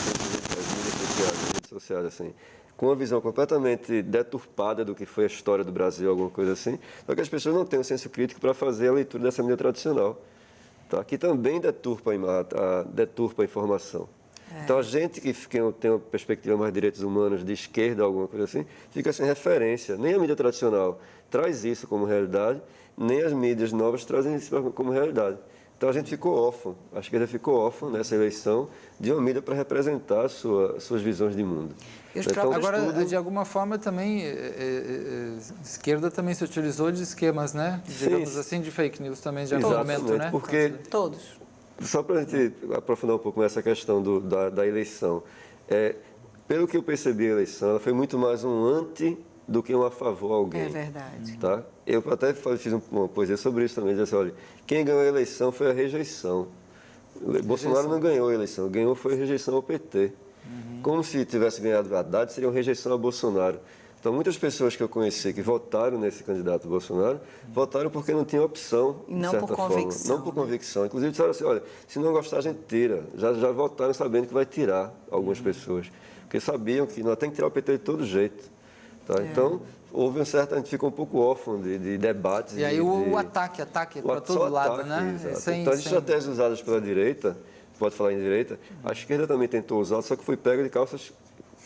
Speaker 2: as mídias sociais, as redes sociais, assim, com uma visão completamente deturpada do que foi a história do Brasil, alguma coisa assim, só que as pessoas não têm um senso crítico para fazer a leitura dessa mídia tradicional, tá? Que também deturpa a informação. Então, a gente que tem uma perspectiva mais de direitos humanos, de esquerda, alguma coisa assim, fica sem referência. Nem a mídia tradicional traz isso como realidade, nem as mídias novas trazem isso como realidade. Então, a gente ficou órfão, a esquerda ficou órfã nessa eleição de uma mídia para representar suas visões de mundo.
Speaker 1: Então, agora, de alguma forma, também, a esquerda também se utilizou de esquemas, né? Digamos assim, de fake news também, de argumento, né?
Speaker 2: Porque
Speaker 3: todos.
Speaker 2: Só para a gente aprofundar um pouco nessa questão da eleição, pelo que eu percebi, a eleição ela foi muito mais um anti do que um a favor a alguém.
Speaker 3: É verdade.
Speaker 2: Tá? Eu até fiz uma poesia sobre isso também, disse assim, olha, quem ganhou a eleição foi a rejeição. Bolsonaro não ganhou a eleição, ganhou foi a rejeição ao PT. Como se tivesse ganhado a Haddad, seria uma rejeição a Bolsonaro. Então, muitas pessoas que eu conheci que votaram nesse candidato Bolsonaro, votaram porque não tinha opção, de certa forma. Não por convicção. Inclusive, disseram assim, olha, se não gostar, a gente tira. Já votaram sabendo que vai tirar algumas pessoas. Porque sabiam que não tem que tirar o PT de todo jeito. Tá? Então, houve a gente ficou um pouco órfão de debates.
Speaker 1: E aí o ataque para todo lado, né?
Speaker 2: Então, as estratégias usadas pela direita, pode falar em direita, a esquerda também tentou usar, só que foi pega de calças...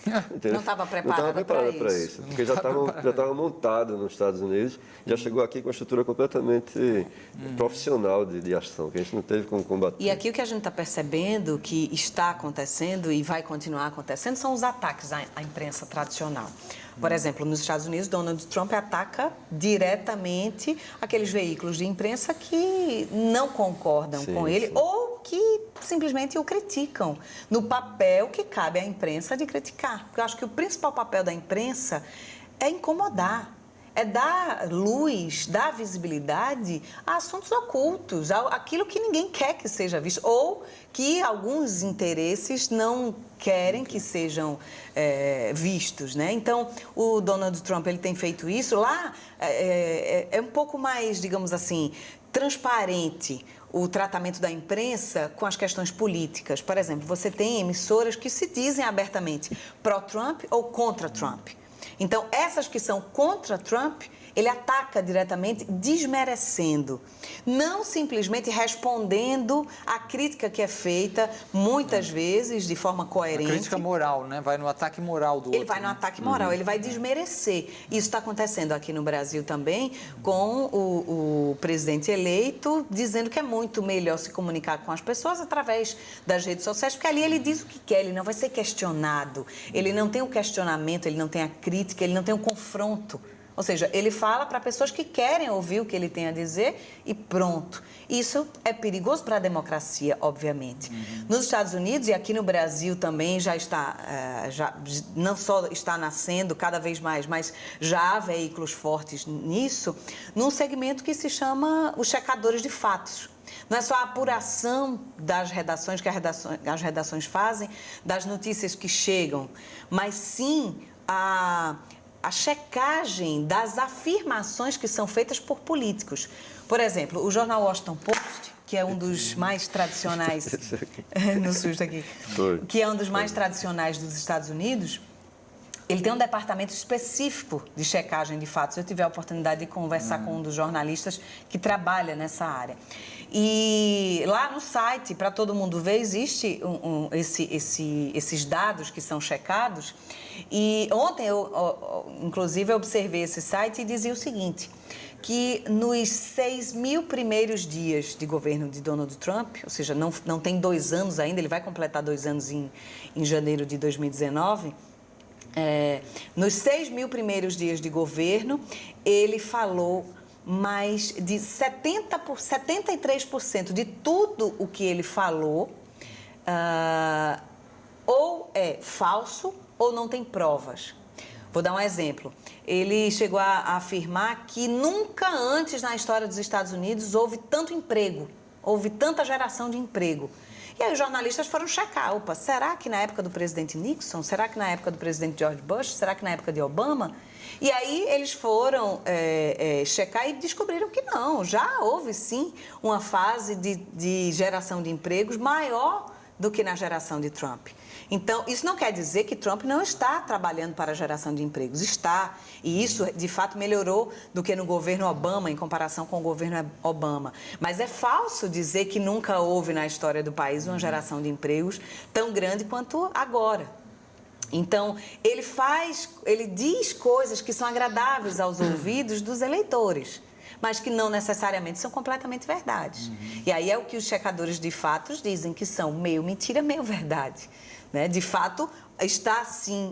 Speaker 3: Não estava preparada para isso.
Speaker 2: Porque já estava montado nos Estados Unidos, já chegou aqui com uma estrutura completamente profissional de ação, que a gente não teve como combater.
Speaker 3: E aqui o que a gente está percebendo que está acontecendo e vai continuar acontecendo são os ataques à imprensa tradicional. Por exemplo, nos Estados Unidos, Donald Trump ataca diretamente aqueles veículos de imprensa que não concordam com ele ou que simplesmente o criticam no papel que cabe à imprensa de criticar. Porque eu acho que o principal papel da imprensa é incomodar, é dar luz, dar visibilidade a assuntos ocultos, aquilo que ninguém quer que seja visto ou que alguns interesses não querem que sejam vistos, né? Então, o Donald Trump ele tem feito isso. Lá é um pouco mais, digamos assim, transparente o tratamento da imprensa com as questões políticas. Por exemplo, você tem emissoras que se dizem abertamente pró-Trump ou contra Trump. Então, essas que são contra Trump, ele ataca diretamente, desmerecendo, não simplesmente respondendo à crítica que é feita, muitas vezes, de forma coerente.
Speaker 1: A crítica moral, né? Vai no ataque moral do outro.
Speaker 3: Ele vai no ataque moral, ele vai desmerecer. Isso está acontecendo aqui no Brasil também, com o presidente eleito, dizendo que é muito melhor se comunicar com as pessoas através das redes sociais, porque ali ele diz o que quer, ele não vai ser questionado, ele não tem o questionamento, ele não tem a crítica, ele não tem o confronto. Ou seja, ele fala para pessoas que querem ouvir o que ele tem a dizer e pronto. Isso é perigoso para a democracia, obviamente. Nos Estados Unidos e aqui no Brasil também já está, não só está nascendo cada vez mais, mas já há veículos fortes nisso, num segmento que se chama os checadores de fatos. Não é só a apuração das redações que as redações fazem, das notícias que chegam, mas sim a checagem das afirmações que são feitas por políticos. Por exemplo, o jornal Washington Post, que é um dos mais tradicionais... no susto aqui. Que é um dos mais tradicionais dos Estados Unidos, ele tem um departamento específico de checagem de fatos. Eu tive a oportunidade de conversar com um dos jornalistas que trabalha nessa área. E lá no site, para todo mundo ver, existe esses dados que são checados. E ontem, inclusive, eu observei esse site e dizia o seguinte, que nos 6.000 primeiros dias de governo de Donald Trump, ou seja, não tem 2 anos ainda, ele vai completar 2 anos em janeiro de 2019, nos 6.000 primeiros dias de governo, ele falou mais de 73% de tudo o que ele falou ou é falso ou não tem provas. Vou dar um exemplo. Ele chegou a afirmar que nunca antes na história dos Estados Unidos houve tanto emprego, houve tanta geração de emprego. E aí os jornalistas foram checar, opa, será que na época do presidente Nixon? Será que na época do presidente George Bush? Será que na época de Obama? E aí eles foram checar e descobriram que não, já houve sim uma fase de geração de empregos maior do que na geração de Trump. Então, isso não quer dizer que Trump não está trabalhando para a geração de empregos. Está. E isso, de fato, melhorou do que no governo Obama, em comparação com o governo Obama. Mas é falso dizer que nunca houve na história do país uma geração de empregos tão grande quanto agora. Então, ele diz coisas que são agradáveis aos ouvidos dos eleitores, mas que não necessariamente são completamente verdades. E aí é o que os checadores de fatos dizem, que são meio mentira, meio verdade. Né? De fato,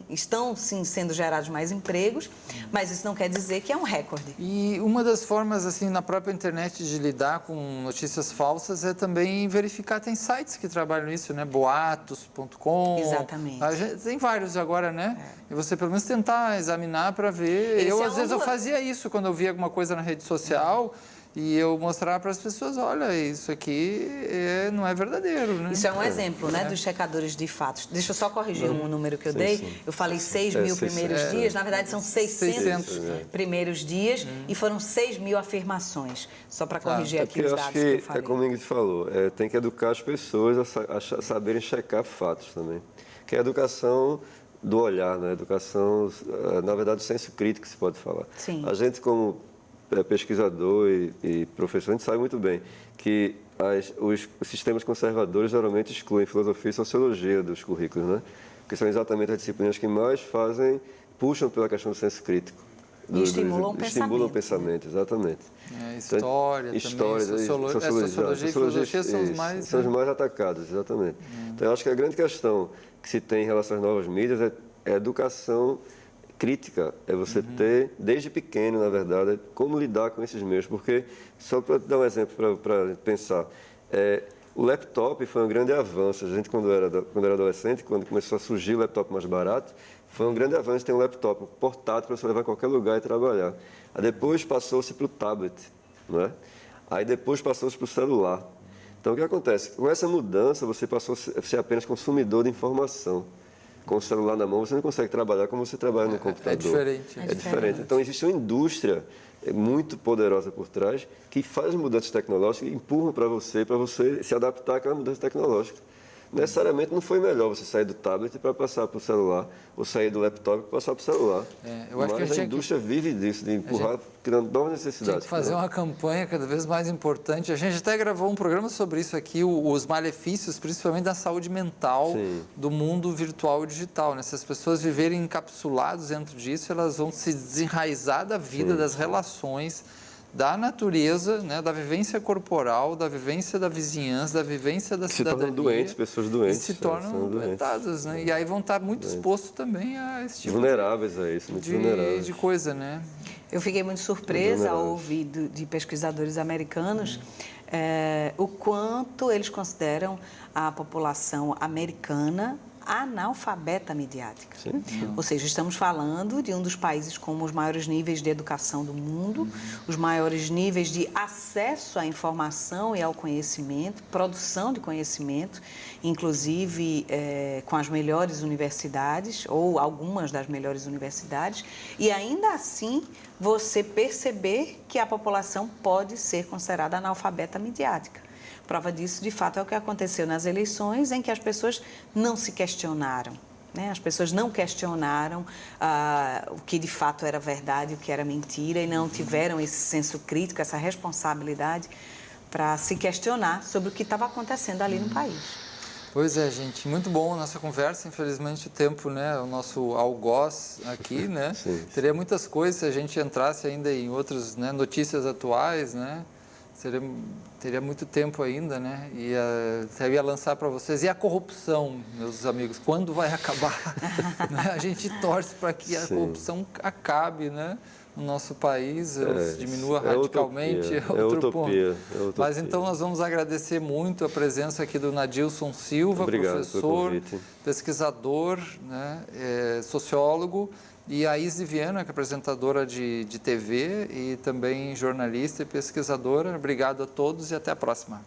Speaker 3: estão sim sendo gerados mais empregos, mas isso não quer dizer que é um recorde.
Speaker 1: E uma das formas, assim, na própria internet de lidar com notícias falsas é também verificar, tem sites que trabalham nisso, né? Boatos.com.
Speaker 3: Exatamente.
Speaker 1: Tem vários agora, né? E você pelo menos tentar examinar para ver. Às vezes eu fazia isso quando eu via alguma coisa na rede social. E eu mostrar para as pessoas, olha, isso aqui não é verdadeiro, né?
Speaker 3: Isso é um exemplo, né, dos checadores de fatos. Deixa eu só corrigir um número que eu dei. Sim. Eu falei 6.000 primeiros dias, na verdade são 600 primeiros dias e foram 6.000 afirmações. Só para corrigir aqui os dados que eu falei.
Speaker 2: É como o Ingrid falou, tem que educar as pessoas a saberem checar fatos também. Que é a educação do olhar, né? Educação, na verdade, do senso crítico, se pode falar.
Speaker 3: Sim.
Speaker 2: A gente, como pesquisador e professor, a gente sabe muito bem que os sistemas conservadores geralmente excluem filosofia e sociologia dos currículos, né? Que são exatamente as disciplinas que mais puxam pela questão do senso crítico.
Speaker 3: E estimulam o pensamento.
Speaker 2: Estimulam o pensamento, exatamente.
Speaker 1: História, sociologia e filosofia são os mais...
Speaker 2: São os mais atacados, exatamente. Então, eu acho que a grande questão que se tem em relação às novas mídias é a educação crítica, é você ter, desde pequeno, na verdade, como lidar com esses meios. Porque, só para dar um exemplo para pensar, o laptop foi um grande avanço. A gente, quando era adolescente, quando começou a surgir o laptop mais barato, foi um grande avanço ter um laptop portátil para você levar a qualquer lugar e trabalhar. Aí depois passou-se para o tablet, não é? Aí depois passou-se para o celular. Então, o que acontece? Com essa mudança, você passou a ser apenas consumidor de informação. Com o celular na mão, você não consegue trabalhar como você trabalha no computador.
Speaker 1: É diferente.
Speaker 2: Então, existe uma indústria muito poderosa por trás que faz mudanças tecnológicas e empurra para você se adaptar àquela mudança tecnológica. Necessariamente não foi melhor você sair do tablet para passar para o celular, ou sair do laptop para passar para o celular.
Speaker 1: Eu acho
Speaker 2: Mas
Speaker 1: que
Speaker 2: a indústria vive disso, de empurrar, criando novas necessidades.
Speaker 1: Tem que fazer uma campanha cada vez mais importante. A gente até gravou um programa sobre isso aqui, os malefícios, principalmente da saúde mental do mundo virtual e digital. Né? Se as pessoas viverem encapsuladas dentro disso, elas vão se desenraizar da vida, das relações, da natureza, né, da vivência corporal, da vivência da vizinhança, da vivência da cidadania.
Speaker 2: Se tornam doentes, pessoas doentes.
Speaker 1: E se tornam doentadas, né? E aí vão estar muito expostos também a esse tipo
Speaker 2: vulneráveis a isso, muito vulneráveis.
Speaker 1: De coisa, né?
Speaker 3: Eu fiquei muito surpresa ao ouvir de pesquisadores americanos o quanto eles consideram a população americana analfabeta midiática.
Speaker 2: Sim.
Speaker 3: Ou seja, estamos falando de um dos países com os maiores níveis de educação do mundo, os maiores níveis de acesso à informação e ao conhecimento, produção de conhecimento, inclusive com as melhores universidades, ou algumas das melhores universidades, e ainda assim você perceber que a população pode ser considerada analfabeta midiática. Prova disso, de fato, é o que aconteceu nas eleições, em que as pessoas não se questionaram. Né? As pessoas não questionaram o que de fato era verdade, o que era mentira, e não tiveram esse senso crítico, essa responsabilidade para se questionar sobre o que estava acontecendo ali no país.
Speaker 1: Pois é, gente, muito bom a nossa conversa. Infelizmente o tempo, né, o nosso algoz aqui, né?
Speaker 2: Sim.
Speaker 1: Teria muitas coisas se a gente entrasse ainda em outras, né, notícias atuais, né? Teria muito tempo ainda, né? E eu ia lançar para vocês. E a corrupção, meus amigos, quando vai acabar? Né? A gente torce para que a corrupção acabe, né? No nosso país, diminua radicalmente.
Speaker 2: É utopia.
Speaker 1: Mas então nós vamos agradecer muito a presença aqui do Nadilson Silva, professor, pesquisador, né, sociólogo, e a Izzy Viana, que é apresentadora de TV e também jornalista e pesquisadora. Obrigado a todos e até a próxima.